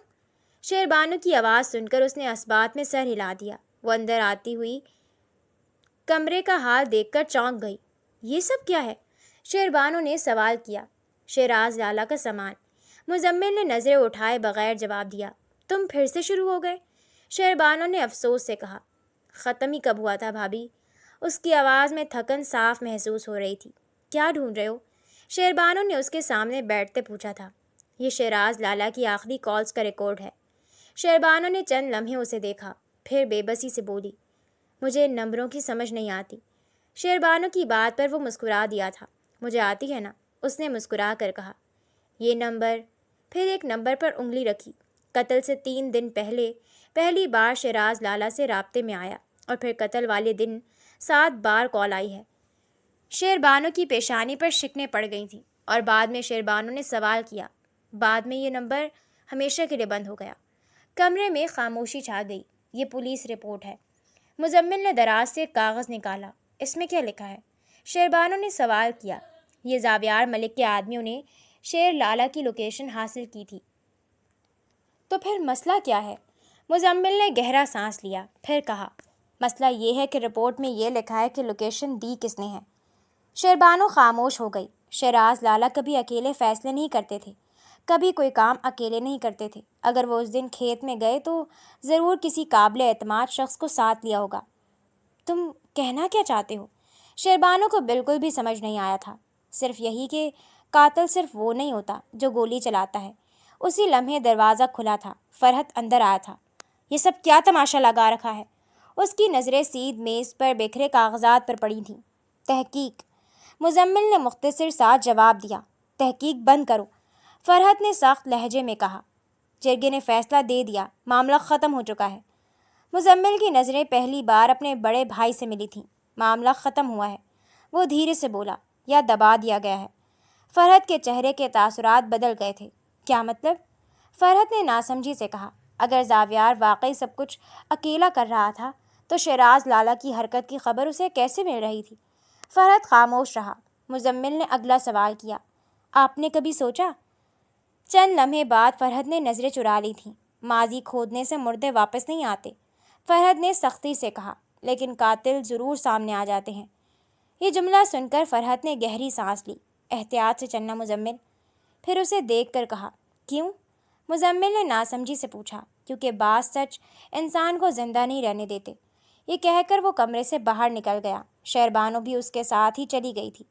شیربانو کی آواز سن کر اس نے اثبات میں سر ہلا دیا۔ وہ اندر آتی ہوئی کمرے کا حال دیکھ کر چونک گئی۔ یہ سب کیا ہے؟ شیربانو نے سوال کیا۔ شیراز لالا کا سامان۔ مزمل نے نظریں اٹھائے بغیر جواب دیا۔ تم پھر سے شروع ہو گئے؟ شیربانو نے افسوس سے کہا۔ ختم ہی کب ہوا تھا بھابھی؟ اس کی آواز میں تھکن صاف محسوس ہو رہی تھی۔ کیا ڈھونڈ رہے ہو؟ شیربانو نے اس کے سامنے بیٹھتے پوچھا تھا۔ یہ شیراز لالا کی آخری کالز کا ریکارڈ ہے۔ شیربانو نے چند لمحے اسے دیکھا، پھر بے بسی سے بولی، مجھے نمبروں کی سمجھ نہیں آتی۔ شیربانو کی بات پر وہ مسکرا دیا تھا۔ مجھے آتی ہے نا، اس نے مسکرا کر کہا۔ یہ نمبر، پھر ایک نمبر پر انگلی رکھی۔ قتل سے 3 دن پہلے پہلی بار شیراز لالا سے رابطے میں آیا، اور پھر قتل والے دن 7 بار کال آئی ہے۔ شیربانو کی پیشانی پر شکنیں پڑ گئی تھیں، اور بعد میں شیربانو نے سوال کیا۔ بعد میں یہ نمبر ہمیشہ کے لیے بند ہو گیا۔ کمرے میں خاموشی چھا گئی۔ یہ پولیس رپورٹ ہے۔ مزمل نے دراز سے ایک کاغذ نکالا۔ اس میں کیا لکھا ہے؟ شیربانو نے سوال کیا۔ یہ زاویار ملک کے آدمیوں نے شیر لالا کی لوکیشن حاصل کی تھی۔ تو پھر مسئلہ کیا ہے؟ مزمل نے گہرا سانس لیا، پھر کہا، مسئلہ یہ ہے کہ رپورٹ میں یہ لکھا ہے کہ لوکیشن دی کس نے ہے۔ شیربانو خاموش ہو گئی۔ شیراز لالا کبھی اکیلے فیصلے نہیں کرتے تھے، کبھی کوئی کام اکیلے نہیں کرتے تھے۔ اگر وہ اس دن کھیت میں گئے تو ضرور کسی قابل اعتماد شخص کو ساتھ لیا ہوگا۔ تم کہنا کیا چاہتے ہو؟ شیربانو کو بالکل بھی سمجھ نہیں آیا تھا، صرف یہی کہ قاتل صرف وہ نہیں ہوتا جو گولی چلاتا ہے۔ اسی لمحے دروازہ کھلا تھا۔ فرحت اندر آیا تھا۔ یہ سب کیا تماشا لگا رکھا ہے؟ اس کی نظریں سیدھ میز پر بکھرے کاغذات پر پڑی تھیں۔ تحقیق، مزمل نے مختصر سا جواب دیا۔ تحقیق بند کرو، فرحت نے سخت لہجے میں کہا۔ جرگے نے فیصلہ دے دیا، معاملہ ختم ہو چکا ہے۔ مزمل کی نظریں پہلی بار اپنے بڑے بھائی سے ملی تھیں۔ معاملہ ختم ہوا ہے، وہ دھیرے سے بولا، یا دبا دیا گیا ہے۔ فرحت کے چہرے کے تاثرات بدل گئے تھے۔ کیا مطلب؟ فرحت نے ناسمجھی سے کہا۔ اگر زاویار واقعی سب کچھ اکیلا کر رہا تھا تو شیراز لالا کی حرکت کی خبر اسے کیسے مل رہی تھی؟ فرحت خاموش رہا۔ مزمل نے اگلا سوال کیا، آپ نے کبھی سوچا؟ چند لمحے بعد فرحت نے نظریں چرا لی تھیں۔ ماضی کھودنے سے مردے واپس نہیں آتے، فرحت نے سختی سے کہا، لیکن قاتل ضرور سامنے آ جاتے ہیں۔ یہ جملہ سن کر فرحت نے گہری سانس لی۔ احتیاط سے چلنا مزمل۔ پھر اسے دیکھ کر کہا، کیوں؟ مزمل نے ناسمجھی سے پوچھا۔ کیونکہ بعض سچ انسان کو زندہ نہیں رہنے دیتے۔ یہ کہہ کر وہ کمرے سے باہر نکل گیا۔ شیربانو بھی اس کے ساتھ ہی چلی گئی تھی۔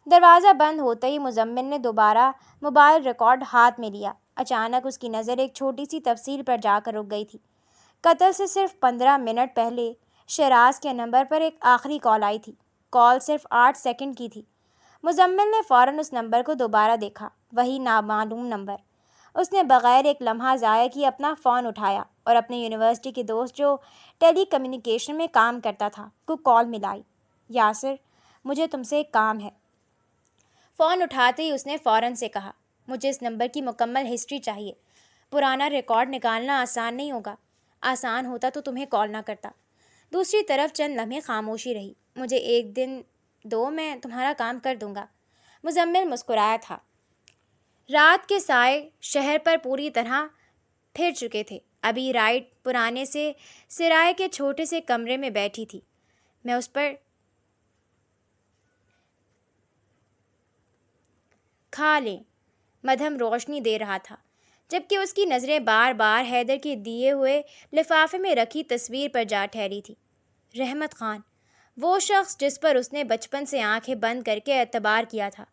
دروازہ بند ہوتے ہی مزمل نے دوبارہ موبائل ریکارڈ ہاتھ میں لیا۔ اچانک اس کی نظر ایک چھوٹی سی تفصیل پر جا کر رک گئی تھی۔ قتل سے صرف 15 منٹ پہلے شیراز کے نمبر پر ایک آخری کال آئی تھی۔ کال صرف 8 سیکنڈ کی تھی۔ مزمل نے فوراً اس نمبر کو دوبارہ دیکھا، وہی نامعلوم نمبر۔ اس نے بغیر ایک لمحہ ضائع کیے اپنا فون اٹھایا اور اپنے یونیورسٹی کے دوست جو ٹیلی کمیونیکیشن میں کام کرتا تھا کو کال ملائی۔ یاسر، مجھے تم سے ایک کام ہے۔ فون اٹھاتے ہی اس نے فوراً سے کہا، مجھے اس نمبر کی مکمل ہسٹری چاہیے۔ پرانا ریکارڈ نکالنا آسان نہیں ہوگا۔ آسان ہوتا تو تمہیں کال نہ کرتا۔ دوسری طرف چند لمحے خاموشی رہی۔ مجھے 1 دن دو، میں تمہارا کام کر دوں گا۔ مزمل مسکرایا تھا۔ رات کے سائے شہر پر پوری طرح پھر چکے تھے۔ ابھی رائٹ پرانے سے سرائے کے چھوٹے سے کمرے میں بیٹھی تھی۔ میں اس پر کھا لیں، مدھم روشنی دے رہا تھا، جبکہ اس کی نظریں بار بار حیدر کے دیے ہوئے لفافے میں رکھی تصویر پر جا ٹھہری تھی۔ رحمت خان، وہ شخص جس پر اس نے بچپن سے آنکھیں بند کر کے اعتبار کیا تھا۔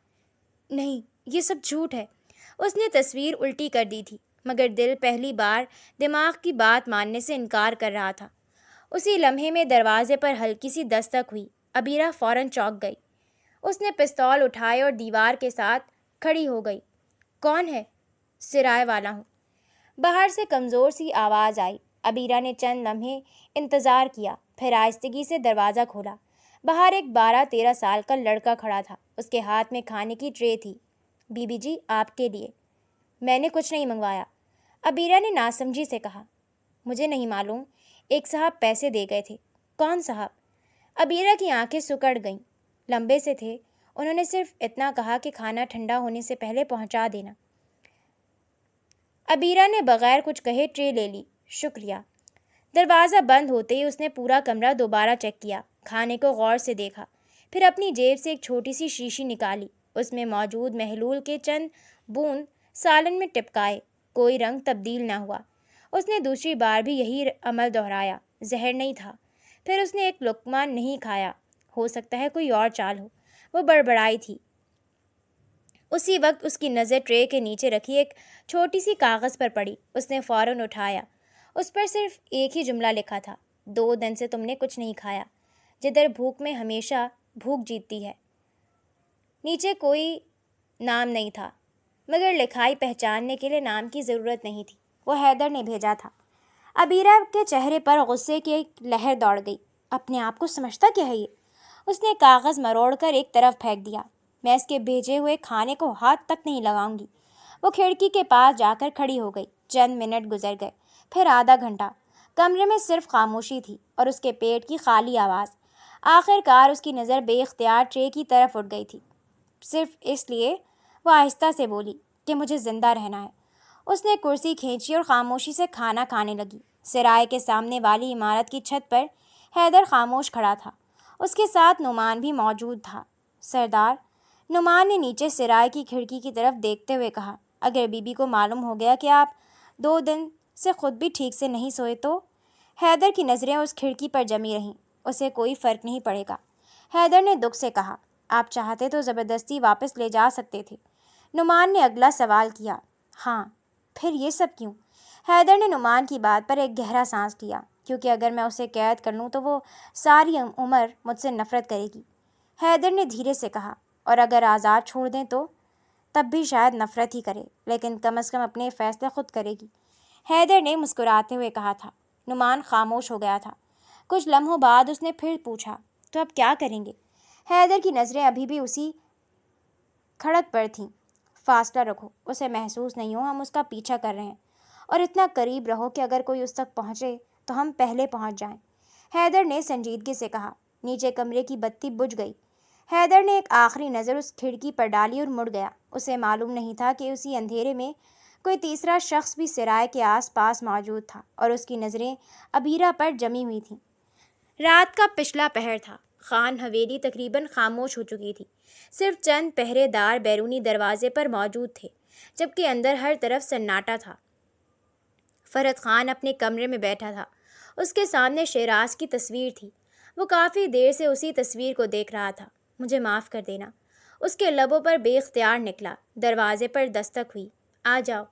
نہیں، یہ سب جھوٹ ہے۔ اس نے تصویر الٹی کر دی تھی، مگر دل پہلی بار دماغ کی بات ماننے سے انکار کر رہا تھا۔ اسی لمحے میں دروازے پر ہلکی سی دستک ہوئی۔ ابیرہ فوراً چونک گئی۔ اس نے پستول اٹھائے اور دیوار کے ساتھ کھڑی ہو گئی۔ کون ہے؟ سرائے والا ہوں۔ باہر سے کمزور سی آواز آئی۔ ابیرہ نے چند لمحے انتظار کیا، پھر آہستگی سے دروازہ کھولا۔ باہر ایک 12-13 سال کا لڑکا کھڑا تھا۔ اس کے ہاتھ میں کھانے کی ٹرے تھی۔ بی بی جی، آپ کے لیے۔ میں نے کچھ نہیں منگوایا، ابیرہ نے ناسمجھی سے کہا۔ مجھے نہیں معلوم، ایک صاحب پیسے دے گئے تھے۔ کون صاحب؟ ابیرہ کی آنکھیں سکڑ گئیں۔ لمبے سے تھے، انہوں نے صرف اتنا کہا کہ کھانا ٹھنڈا ہونے سے پہلے پہنچا دینا۔ ابیرہ نے بغیر کچھ کہے ٹرے لے لی۔ شکریہ۔ دروازہ بند ہوتے ہی اس نے پورا کمرہ دوبارہ چیک کیا، کھانے کو غور سے دیکھا، پھر اپنی جیب سے ایک چھوٹی سی شیشی نکالی۔ اس میں موجود محلول کے چند بوند سالن میں ٹپکائے۔ کوئی رنگ تبدیل نہ ہوا۔ اس نے دوسری بار بھی یہی عمل دہرایا۔ زہر نہیں تھا۔ پھر اس نے ایک لقمہ نہیں کھایا۔ ہو سکتا ہے کوئی اور چال ہو۔ وہ بڑبڑائی تھی۔ اسی وقت اس کی نظر ٹرے کے نیچے رکھی ایک چھوٹی سی کاغذ پر پڑی۔ اس نے فوراً اٹھایا۔ اس پر صرف ایک ہی جملہ لکھا تھا۔ 2 دن سے تم نے کچھ نہیں کھایا۔ جدھر بھوک میں ہمیشہ بھوک جیتتی ہے۔ نیچے کوئی نام نہیں تھا، مگر لکھائی پہچاننے کے لیے نام کی ضرورت نہیں تھی۔ وہ حیدر نے بھیجا تھا۔ ابیرہ کے چہرے پر غصے کی ایک لہر دوڑ گئی۔ اپنے آپ کو سمجھتا کیا ہے یہ؟ اس نے کاغذ مروڑ کر ایک طرف پھینک دیا۔ میں اس کے بھیجے ہوئے کھانے کو ہاتھ تک نہیں لگاؤں گی۔ وہ کھڑکی کے پاس جا کر کھڑی ہو گئی۔ چند منٹ گزر گئے، پھر آدھا گھنٹہ۔ کمرے میں صرف خاموشی تھی اور اس کے پیٹ کی خالی آواز۔ آخر کار اس کی نظر بے اختیار ٹرے کی طرف اٹھ گئی تھی۔ صرف اس لیے وہ آہستہ سے بولی کہ مجھے زندہ رہنا ہے۔ اس نے کرسی کھینچی اور خاموشی سے کھانا کھانے لگی۔ سرائے کے سامنے والی عمارت کی چھت پر حیدر خاموش کھڑا تھا۔ اس کے ساتھ نعمان بھی موجود تھا۔ سردار، نعمان نے نیچے سرائے کی کھڑکی کی طرف دیکھتے ہوئے کہا، اگر بی بی کو معلوم ہو گیا کہ آپ 2 دن سے خود بھی ٹھیک سے نہیں سوئے تو؟ حیدر کی نظریں اس کھڑکی پر جمی رہیں۔ اسے کوئی فرق نہیں پڑے گا۔ حیدر نے دکھ سے کہا، آپ چاہتے تو زبردستی واپس لے جا سکتے تھے۔ نعمان نے اگلا سوال کیا، ہاں، پھر یہ سب کیوں؟ حیدر نے نعمان کی بات پر ایک گہرا سانس لیا، کیونکہ اگر میں اسے قید کر لوں تو وہ ساری عمر مجھ سے نفرت کرے گی۔ حیدر نے دھیرے سے کہا، اور اگر آزاد چھوڑ دیں تو؟ تب بھی شاید نفرت ہی کرے، لیکن کم از کم اپنے فیصلے خود کرے گی۔ حیدر نے مسکراتے ہوئے کہا تھا۔ نعمان خاموش ہو گیا تھا۔ کچھ لمحوں بعد اس نے پھر پوچھا، تو اب کیا کریں گے؟ حیدر کی نظریں ابھی بھی اسی کھڑک پر تھیں۔ فاصلہ رکھو، اسے محسوس نہیں ہو ہم اس کا پیچھا کر رہے ہیں، اور اتنا قریب رہو کہ اگر کوئی اس تک پہنچے تو ہم پہلے پہنچ جائیں۔ حیدر نے سنجیدگی سے کہا۔ نیچے کمرے کی بتی بجھ گئی۔ حیدر نے ایک آخری نظر اس کھڑکی پر ڈالی اور مڑ گیا۔ اسے معلوم نہیں تھا کہ اسی اندھیرے میں کوئی تیسرا شخص بھی سرائے کے آس پاس موجود تھا، اور اس کی نظریں ابیرہ پر جمی ہوئی تھیں۔ رات کا پچھلا پہر تھا۔ خان حویلی تقریباً خاموش ہو چکی تھی۔ صرف چند پہرے دار بیرونی دروازے پر موجود تھے، جبکہ اندر ہر طرف سناٹا تھا۔ فرحت خان اپنے کمرے میں بیٹھا تھا۔ اس کے سامنے شیراز کی تصویر تھی۔ وہ کافی دیر سے اسی تصویر کو دیکھ رہا تھا۔ مجھے معاف کر دینا، اس کے لبوں پر بے اختیار نکلا۔ دروازے پر دستک ہوئی۔ آ جاؤ۔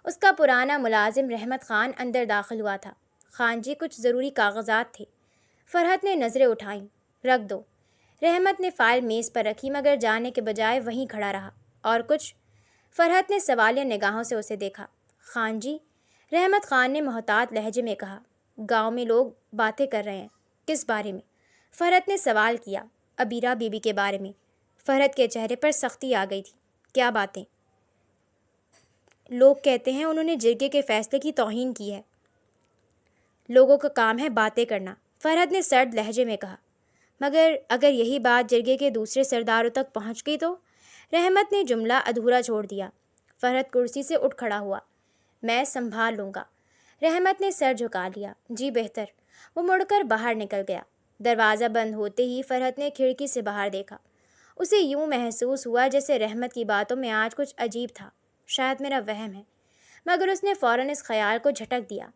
اس کا پرانا ملازم رحمت خان اندر داخل ہوا تھا۔ خان جی، کچھ ضروری کاغذات تھے۔ فرحت نے نظریں اٹھائیں۔ رکھ دو۔ رحمت نے فائل میز پر رکھی، مگر جانے کے بجائے وہیں کھڑا رہا۔ اور کچھ؟ فرحت نے سوالیہ نگاہوں سے اسے دیکھا۔ خان جی، رحمت خان نے محتاط لہجے میں کہا، گاؤں میں لوگ باتیں کر رہے ہیں۔ کس بارے میں؟ فرحت نے سوال کیا۔ ابیرہ بی بی کے بارے میں۔ فرحت کے چہرے پر سختی آ گئی تھی۔ کیا باتیں؟ لوگ کہتے ہیں انہوں نے جرگے کے فیصلے کی توہین کی ہے۔ لوگوں کا کام ہے باتیں کرنا، فرحت نے سرد لہجے میں کہا۔ مگر اگر یہی بات جرگے کے دوسرے سرداروں تک پہنچ گئی تو؟ رحمت نے جملہ ادھورا چھوڑ دیا۔ فرحت کرسی سے اٹھ کھڑا ہوا۔ میں سنبھال لوں گا۔ رحمت نے سر جھکا لیا۔ جی بہتر۔ وہ مڑ کر باہر نکل گیا۔ دروازہ بند ہوتے ہی فرحت نے کھڑکی سے باہر دیکھا۔ اسے یوں محسوس ہوا جیسے رحمت کی باتوں میں آج کچھ عجیب تھا۔ شاید میرا وہم ہے، مگر اس نے فوراً اس خیال کو جھٹک دیا۔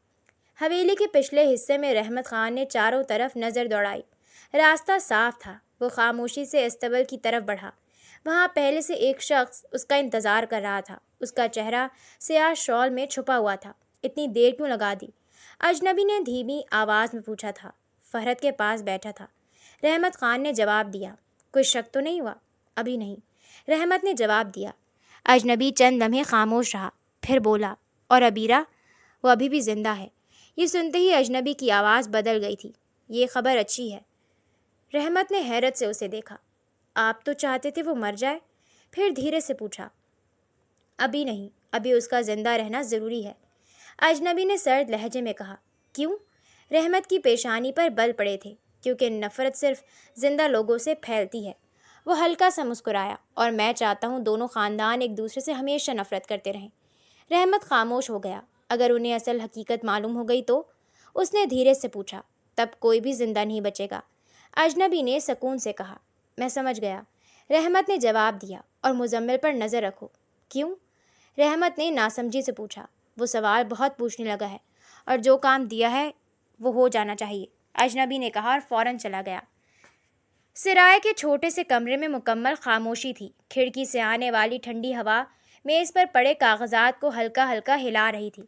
حویلی کے پچھلے حصے میں رحمت خان نے چاروں طرف نظر دوڑائی۔ راستہ صاف تھا۔ وہ خاموشی سے استبل کی طرف بڑھا۔ وہاں پہلے سے ایک شخص اس کا انتظار کر رہا تھا۔ اس کا چہرہ سیاہ شال میں چھپا ہوا تھا۔ اتنی دیر کیوں لگا دی؟ اجنبی نے دھیمی آواز میں پوچھا تھا۔ فرحت کے پاس بیٹھا تھا۔ رحمت خان نے جواب دیا، کوئی شک تو نہیں ہوا؟ ابھی نہیں، رحمت نے جواب دیا۔ اجنبی چند لمحے خاموش رہا، پھر بولا، اور ابیرہ؟ وہ ابھی بھی زندہ ہے۔ یہ سنتے ہی اجنبی کی آواز بدل گئی تھی۔ یہ خبر اچھی ہے۔ رحمت نے حیرت سے اسے دیکھا۔ آپ تو چاہتے تھے وہ مر جائے؟ پھر دھیرے سے پوچھا۔ ابھی نہیں، ابھی اس کا زندہ رہنا ضروری ہے، اجنبی نے سرد لہجے میں کہا۔ کیوں؟ رحمت کی پیشانی پر بل پڑے تھے۔ کیونکہ نفرت صرف زندہ لوگوں سے پھیلتی ہے۔ وہ ہلکا سا مسکرایا، اور میں چاہتا ہوں دونوں خاندان ایک دوسرے سے ہمیشہ نفرت کرتے رہیں۔ رحمت خاموش ہو گیا۔ اگر انہیں اصل حقیقت معلوم ہو گئی تو؟ اس نے دھیرے سے پوچھا۔ تب کوئی بھی زندہ نہیں بچے گا، اجنبی نے سکون سے کہا۔ میں سمجھ گیا، رحمت نے جواب دیا، اور مزمل پر نظر رکھو۔ کیوں؟ رحمت نے ناسمجھی سے پوچھا۔ وہ سوال بہت پوچھنے لگا ہے، اور جو کام دیا ہے وہ ہو جانا چاہیے، اجنبی نے کہا اور فوراً چلا گیا۔ سرائے کے چھوٹے سے کمرے میں مکمل خاموشی تھی۔ کھڑکی سے آنے والی ٹھنڈی ہوا میز پر پڑے کاغذات کو ہلکا ہلکا ہلا رہی تھی۔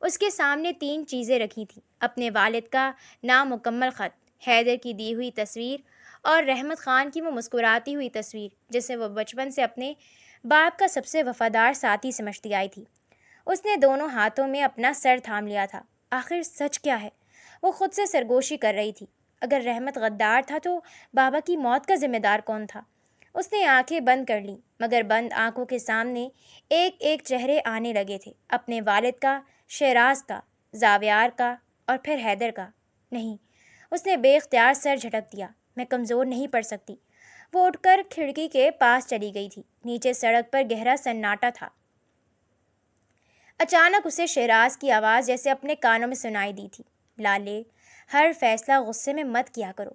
اس کے سامنے 3 چیزیں رکھی تھیں، اپنے والد کا نامکمل خط، حیدر کی دی ہوئی تصویر، اور رحمت خان کی وہ مسکراتی ہوئی تصویر جسے وہ بچپن سے اپنے باپ کا سب سے وفادار ساتھی سمجھتی آئی تھی۔ اس نے دونوں ہاتھوں میں اپنا سر تھام لیا تھا۔ آخر سچ کیا ہے؟ وہ خود سے سرگوشی کر رہی تھی۔ اگر رحمت غدار تھا تو بابا کی موت کا ذمہ دار کون تھا؟ اس نے آنکھیں بند کر لیں، مگر بند آنکھوں کے سامنے ایک ایک چہرے آنے لگے تھے، اپنے والد کا، شہراز کا، زاویار کا، اور پھر حیدر کا۔ نہیں، اس نے بے اختیار سر جھٹک دیا۔ میں کمزور نہیں پڑ سکتی۔ وہ اٹھ کر کھڑکی کے پاس چلی گئی تھی۔ نیچے سڑک پر گہرا سناٹا تھا۔ اچانک اسے شہراز کی آواز جیسے اپنے کانوں میں سنائی دی تھی۔ لالے، ہر فیصلہ غصے میں مت کیا کرو۔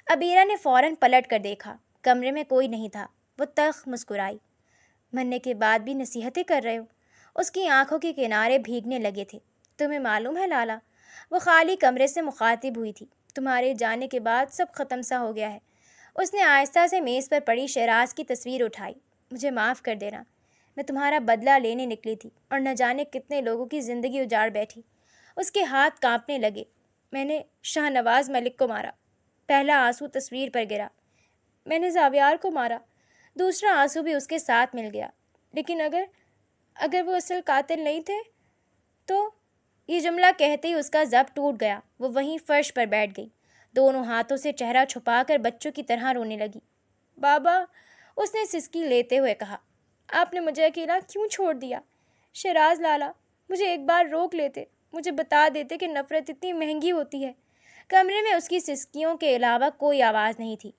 ابیرہ نے فوراً پلٹ کر دیکھا۔ کمرے میں کوئی نہیں تھا۔ وہ تلخ مسکرائی۔ مرنے کے بعد بھی نصیحتیں کر رہے ہو؟ اس کی آنکھوں کے کنارے بھیگنے لگے تھے۔ تمہیں معلوم ہے لالا، وہ خالی کمرے سے مخاطب ہوئی تھی، تمہارے جانے کے بعد سب ختم سا ہو گیا ہے۔ اس نے آہستہ سے میز پر پڑی شہراز کی تصویر اٹھائی۔ مجھے معاف کر دینا، میں تمہارا بدلہ لینے نکلی تھی، اور نہ جانے کتنے لوگوں کی زندگی اجاڑ بیٹھی۔ اس کے ہاتھ کانپنے لگے۔ میں نے شاہ نواز ملک کو مارا۔ پہلا آنسو تصویر پر گرا۔ میں نے زاویار کو مارا۔ دوسرا آنسو بھی اس کے ساتھ مل گیا۔ لیکن اگر وہ اصل قاتل نہیں تھے تو؟ یہ جملہ کہتے ہی اس کا ضبط ٹوٹ گیا۔ وہ وہیں فرش پر بیٹھ گئی، دونوں ہاتھوں سے چہرہ چھپا کر بچوں کی طرح رونے لگی۔ بابا، اس نے سسکی لیتے ہوئے کہا، آپ نے مجھے اکیلا کیوں چھوڑ دیا؟ شہراز لالا، مجھے ایک بار روک لیتے، مجھے بتا دیتے کہ نفرت اتنی مہنگی ہوتی ہے۔ کمرے میں اس کی سسکیوں کے علاوہ کوئی آواز نہیں تھی۔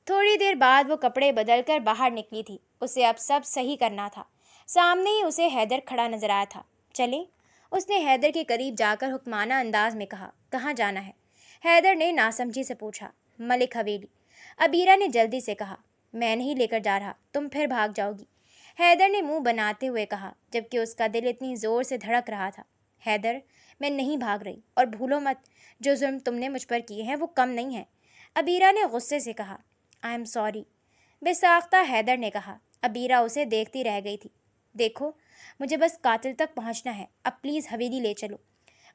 تھوڑی دیر بعد وہ کپڑے بدل کر باہر نکلی تھی۔ اسے اب سب صحیح کرنا تھا۔ سامنے ہی اسے حیدر کھڑا نظر آیا تھا۔ چلیں؟ اس نے حیدر کے قریب جا کر حکمانہ انداز میں کہا۔ کہاں جانا ہے؟ حیدر نے ناسمجھی سے پوچھا۔ ملک حویلی، ابیرہ نے جلدی سے کہا۔ میں نہیں لے کر جا رہا، تم پھر بھاگ جاؤ گی، حیدر نے منہ بناتے ہوئے کہا، جبکہ اس کا دل اتنی زور سے دھڑک رہا تھا۔ حیدر، میں نہیں بھاگ رہی، اور بھولو مت، جو ظلم تم نے مجھ پر کیے ہیں وہ کم نہیں ہیں، ابیرہ نے غصے سے کہا۔ آئی ایم سوری، بے ساختہ حیدر نے کہا۔ ابیرہ اسے دیکھتی رہ گئی تھی۔ دیکھو، مجھے بس قاتل تک پہنچنا ہے، اب پلیز حویلی لے چلو،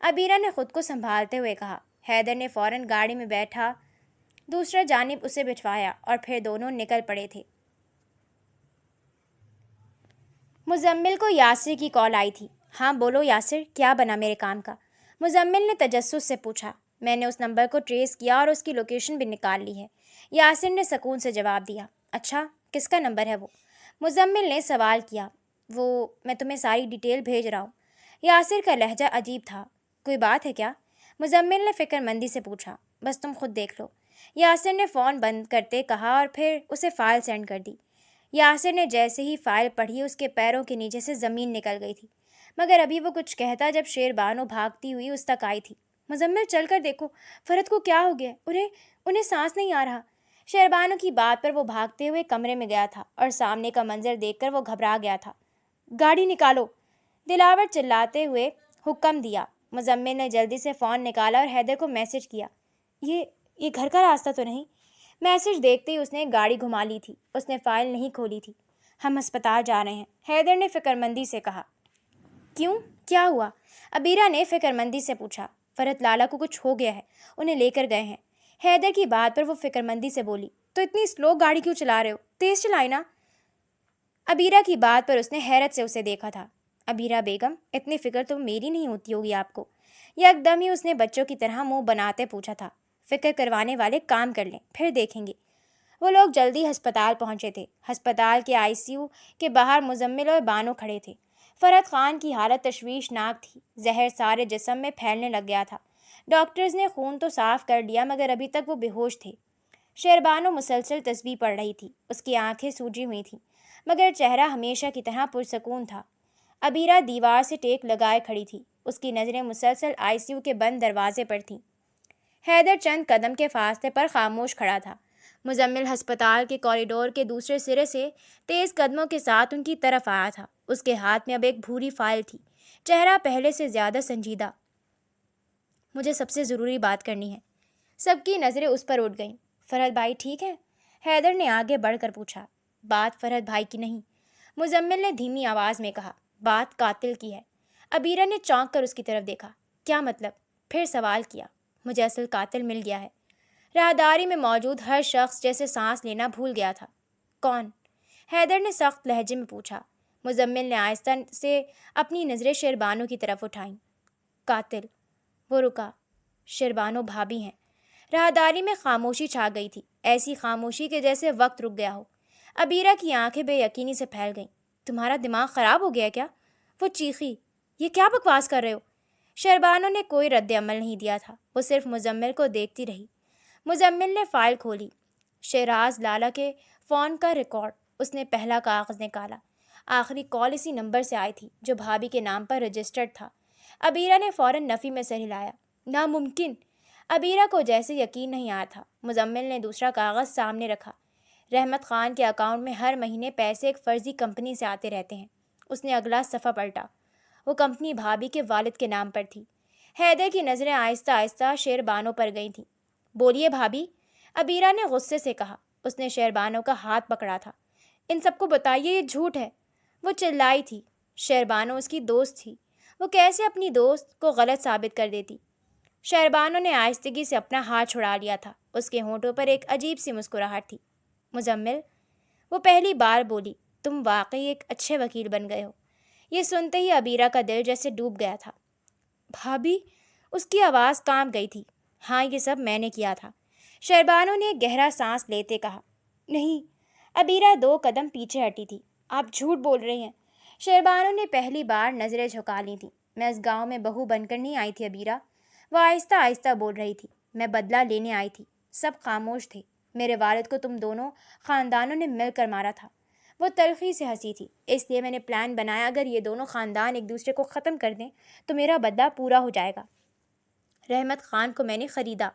ابیرہ نے خود کو سنبھالتے ہوئے کہا۔ حیدر نے فوراً گاڑی میں بیٹھا دوسرا جانب اسے بٹھوایا، اور پھر دونوں نکل پڑے تھے۔ مزمل کو یاسر کی کال آئی تھی۔ ہاں بولو یاسر، کیا بنا میرے کام کا؟ مزمل نے تجسس سے پوچھا۔ میں نے اس نمبر کو ٹریس کیا اور اس کی لوکیشن بھی نکال لی ہے، یاسر نے سکون سے جواب دیا۔ اچھا، کس کا نمبر ہے وہ؟ مزمل نے سوال کیا۔ میں تمہیں ساری ڈیٹیل بھیج رہا ہوں۔ یاسر کا لہجہ عجیب تھا۔ کوئی بات ہے کیا؟ مزمل نے فکر مندی سے پوچھا۔ بس تم خود دیکھ لو، یاسر نے فون بند کرتے کہا، اور پھر اسے فائل سینڈ کر دی۔ یاسر نے جیسے ہی فائل پڑھی، اس کے پیروں کے نیچے سے زمین نکل گئی تھی، مگر ابھی وہ کچھ کہتا جب شیر بانو بھاگتی ہوئی اس تک آئی تھی۔ مزمل، چل کر دیکھو، فرحت کو کیا ہو گیا، انہیں سانس نہیں آ رہا۔ شیربانو کی بات پر وہ بھاگتے ہوئے کمرے میں گیا تھا، اور سامنے کا منظر دیکھ کر وہ گھبرا گیا تھا۔ گاڑی نکالو، دلاور چلاتے ہوئے حکم دیا۔ مزمل نے جلدی سے فون نکالا اور حیدر کو میسج کیا۔ یہ گھر کا راستہ تو نہیں؟ میسج دیکھتے ہی اس نے گاڑی گھما لی تھی۔ اس نے فائل نہیں کھولی تھی۔ ہم ہسپتال جا رہے ہیں، حیدر نے فکر مندی سے کہا۔ کیوں؟ کیا ہوا؟ ابیرہ نے فکر مندی سے پوچھا۔ فرحت لالا کو کچھ ہو گیا ہے، انہیں لے کر گئے ہیں۔ حیدر کی بات پر وہ فکر مندی سے بولی، تو اتنی سلو گاڑی کیوں چلا رہے ہو؟ تیز چلائی نا۔ ابیرہ کی بات پر اس نے حیرت سے اسے دیکھا تھا۔ ابیرہ بیگم، اتنی فکر تو میری نہیں ہوتی ہوگی آپ کو؟ یک دم ہی اس نے بچوں کی طرح منہ بناتے پوچھا تھا۔ فکر کروانے والے کام کر لیں، پھر دیکھیں گے۔ وہ لوگ جلدی ہسپتال پہنچے تھے۔ ہسپتال کے ICU کے باہر مزمل اور بانو کھڑے تھے۔ فرحت خان کی حالت تشویشناک تھی، زہر سارے جسم میں پھیلنے لگ گیا تھا۔ ڈاکٹرز نے خون تو صاف کر لیا مگر ابھی تک وہ بے ہوش تھے۔ شہربانو مسلسل تسبیح پڑھ رہی تھی، اس کی آنکھیں سوجی ہوئی تھیں مگر چہرہ ہمیشہ کی طرح پرسکون تھا۔ ابیرہ دیوار سے ٹیک لگائے کھڑی تھی، اس کی نظریں مسلسل ICU کے بند دروازے پر تھیں۔ حیدر چند قدم کے فاصلے پر خاموش کھڑا تھا۔ مزمل ہسپتال کے کوریڈور کے دوسرے سرے سے تیز قدموں کے ساتھ ان کی طرف آیا تھا۔ اس کے ہاتھ میں اب ایک بھوری فائل تھی، چہرہ پہلے سے زیادہ سنجیدہ۔ مجھے سب سے ضروری بات کرنی ہے۔ سب کی نظریں اس پر اٹھ گئیں۔ فرحت بھائی ٹھیک ہے؟ حیدر نے آگے بڑھ کر پوچھا۔ بات فرحت بھائی کی نہیں، مزمل نے دھیمی آواز میں کہا، بات قاتل کی ہے۔ ابیرہ نے چونک کر اس کی طرف دیکھا۔ کیا مطلب؟ پھر سوال کیا۔ مجھے اصل قاتل مل گیا ہے۔ راہداری میں موجود ہر شخص جیسے سانس لینا بھول گیا تھا۔ کون؟ حیدر نے سخت لہجے میں پوچھا۔ مزمل نے آہستہ سے اپنی نظریں شہربانو کی طرف اٹھائیں۔ قاتل؟ وہ رکا۔ شہربانو بھابھی ہیں۔ راہداری میں خاموشی چھا گئی تھی، ایسی خاموشی کہ جیسے وقت رک گیا ہو۔ ابیرہ کی آنکھیں بے یقینی سے پھیل گئیں۔ تمہارا دماغ خراب ہو گیا کیا؟ وہ چیخی۔ یہ کیا بکواس کر رہے ہو؟ شہربانو نے کوئی رد عمل نہیں دیا تھا، وہ صرف مزمل کو دیکھتی رہی۔ مزمل نے فائل کھولی۔ شہراز لالا کے فون کا ریکارڈ۔ اس نے پہلا کاغذ نکالا۔ آخری کال اسی نمبر سے آئی تھی جو بھابھی کے نام پر رجسٹرڈ تھا۔ ابیرہ نے فوراً نفی میں سر ہلایا۔ ناممکن۔ ابیرہ کو جیسے یقین نہیں آیا تھا۔ مزمل نے دوسرا کاغذ سامنے رکھا۔ رحمت خان کے اکاؤنٹ میں ہر مہینے پیسے ایک فرضی کمپنی سے آتے رہتے ہیں۔ اس نے اگلا صفحہ پلٹا۔ وہ کمپنی بھابھی کے والد کے نام پر تھی۔ حیدر کی نظریں آہستہ آہستہ شہربانو پر گئی تھیں۔ بولیے بھابھی، ابیرہ نے غصے سے کہا۔ اس نے شہربانو کا ہاتھ پکڑا تھا۔ ان سب کو بتائیے یہ جھوٹ ہے۔ وہ چلائی تھی۔ شہربانو اس کی دوست تھی، وہ کیسے اپنی دوست کو غلط ثابت کر دیتی؟ شہربانو نے آہستگی سے اپنا ہاتھ چھڑا لیا تھا۔ اس کے ہونٹوں پر ایک عجیب سی مسکراہٹ تھی۔ مزمل، وہ پہلی بار بولی، تم واقعی ایک اچھے وکیل بن گئے ہو۔ یہ سنتے ہی ابیرہ کا دل جیسے ڈوب گیا تھا۔ بھابھی، اس کی آواز کانپ گئی تھی۔ ہاں، یہ سب میں نے کیا تھا، شہربانو نے گہرا سانس لیتے کہا۔ نہیں۔ ابیرہ 2 قدم پیچھے ہٹی تھی۔ آپ جھوٹ بول رہے ہیں۔ شہربانو نے پہلی بار نظریں جھکا لی تھیں۔ میں اس گاؤں میں بہو بن کر نہیں آئی تھی ابیرہ، وہ آہستہ آہستہ بول رہی تھی۔ میں بدلہ لینے آئی تھی۔ سب خاموش تھے۔ میرے والد کو تم دونوں خاندانوں نے مل کر مارا تھا۔ وہ تلخی سے ہنسی تھی۔ اس لیے میں نے پلان بنایا، اگر یہ دونوں خاندان ایک دوسرے کو ختم کر دیں تو میرا بدلہ پورا ہو جائے گا۔ رحمت خان کو میں نے خریدا،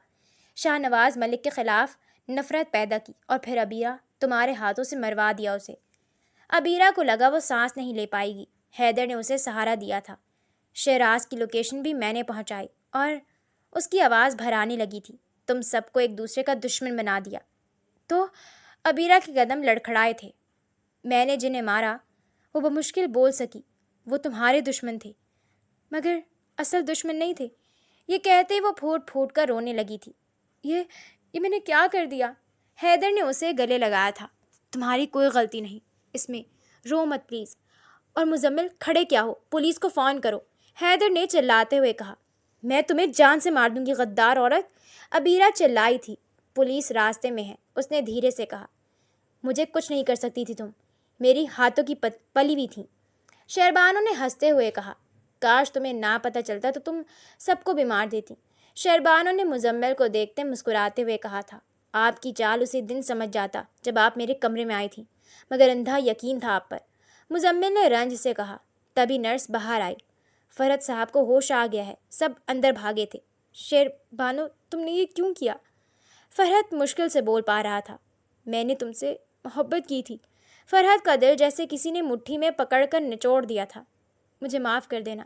شاہ نواز ملک کے خلاف نفرت پیدا کی اور پھر ابیرہ تمہارے ہاتھوں سے مروا دیا اسے۔ ابیرہ کو لگا وہ سانس نہیں لے پائے گی۔ حیدر نے اسے سہارا دیا تھا۔ شہراز کی لوکیشن بھی میں نے پہنچائی اور اس کی آواز بھرانے لگی تھی۔ تم سب کو ایک دوسرے کا دشمن بنا دیا۔ تو ابیرہ کے قدم لڑکھڑائے تھے۔ میں نے جنہیں مارا وہ بمشکل بول سکی، وہ تمہارے دشمن تھے مگر اصل دشمن نہیں تھے۔ یہ کہتے ہی وہ پھوٹ پھوٹ کر رونے لگی تھی۔ یہ میں نے کیا کر دیا؟ حیدر نے اسے گلے لگایا تھا۔ تمہاری کوئی غلطی نہیں اس میں، رو مت پلیز۔ اور مزمل، کھڑے کیا ہو؟ پولیس کو فون کرو، حیدر نے چلاتے ہوئے کہا۔ میں تمہیں جان سے مار دوں گی غدار عورت، ابیرہ چلائی تھی۔ پولیس راستے میں ہے، اس نے دھیرے سے کہا۔ مجھے کچھ نہیں کر سکتی تھی تم، میری ہاتھوں کی پلی ہوئی تھیں۔ شہربانو نے ہنستے ہوئے کہا۔ کاش تمہیں نہ پتہ چلتا تو تم سب کو بھی مار دیتی۔ شہربانو نے مزمل کو دیکھتے مسکراتے ہوئے کہا تھا۔ آپ کی چال اسی دن سمجھ جاتا جب آپ میرے کمرے میں آئی تھیں، مگر اندھا یقین تھا آپ پر۔ مزمل نے رنج سے کہا۔ تبھی نرس باہر آئی۔ فرحت صاحب کو ہوش آ گیا ہے، سب اندر بھاگے تھے۔ شہربانو، تم نے یہ کیوں کیا؟ فرحت مشکل سے بول پا رہا تھا۔ میں نے تم سے محبت کی تھی۔ فرحت کا دل جیسے کسی نے مٹھی میں پکڑ کر نچوڑ دیا تھا۔ مجھے معاف کر دینا۔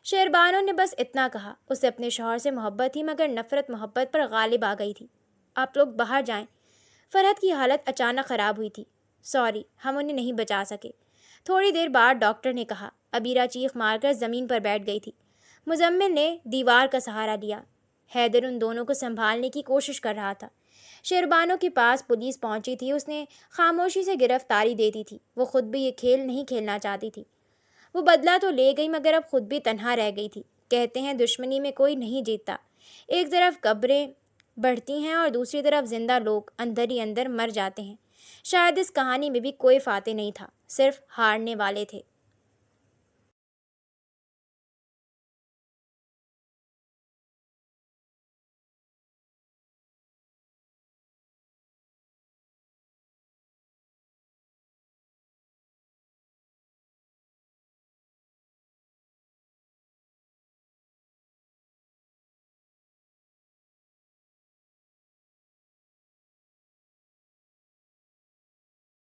شہربانو نے بس اتنا کہا۔ اسے اپنے شوہر سے محبت تھی مگر نفرت محبت پر غالب آ گئی تھی۔ آپ لوگ باہر جائیں۔ فرحت کی حالت اچانک خراب ہوئی تھی۔ سوری، ہم انہیں نہیں بچا سکے۔ تھوڑی دیر بعد ڈاکٹر نے کہا۔ ابیرہ چیخ مار کر زمین پر بیٹھ گئی تھی۔ مزمل نے دیوار کا سہارا لیا۔ حیدر ان دونوں کو سنبھالنے کی کوشش کر رہا تھا۔ شیربانو کے پاس پولیس پہنچی تھی، اس نے خاموشی سے گرفتاری دے دی تھی۔ وہ خود بھی یہ کھیل نہیں کھیلنا چاہتی تھی۔ وہ بدلہ تو لے گئی مگر اب خود بھی تنہا رہ گئی تھی۔ کہتے ہیں دشمنی میں کوئی نہیں جیتتا، ایک طرف قبریں بڑھتی ہیں اور دوسری طرف زندہ لوگ اندر ہی اندر مر جاتے ہیں۔ شاید اس کہانی میں بھی کوئی فاتح نہیں تھا، صرف ہارنے والے تھے۔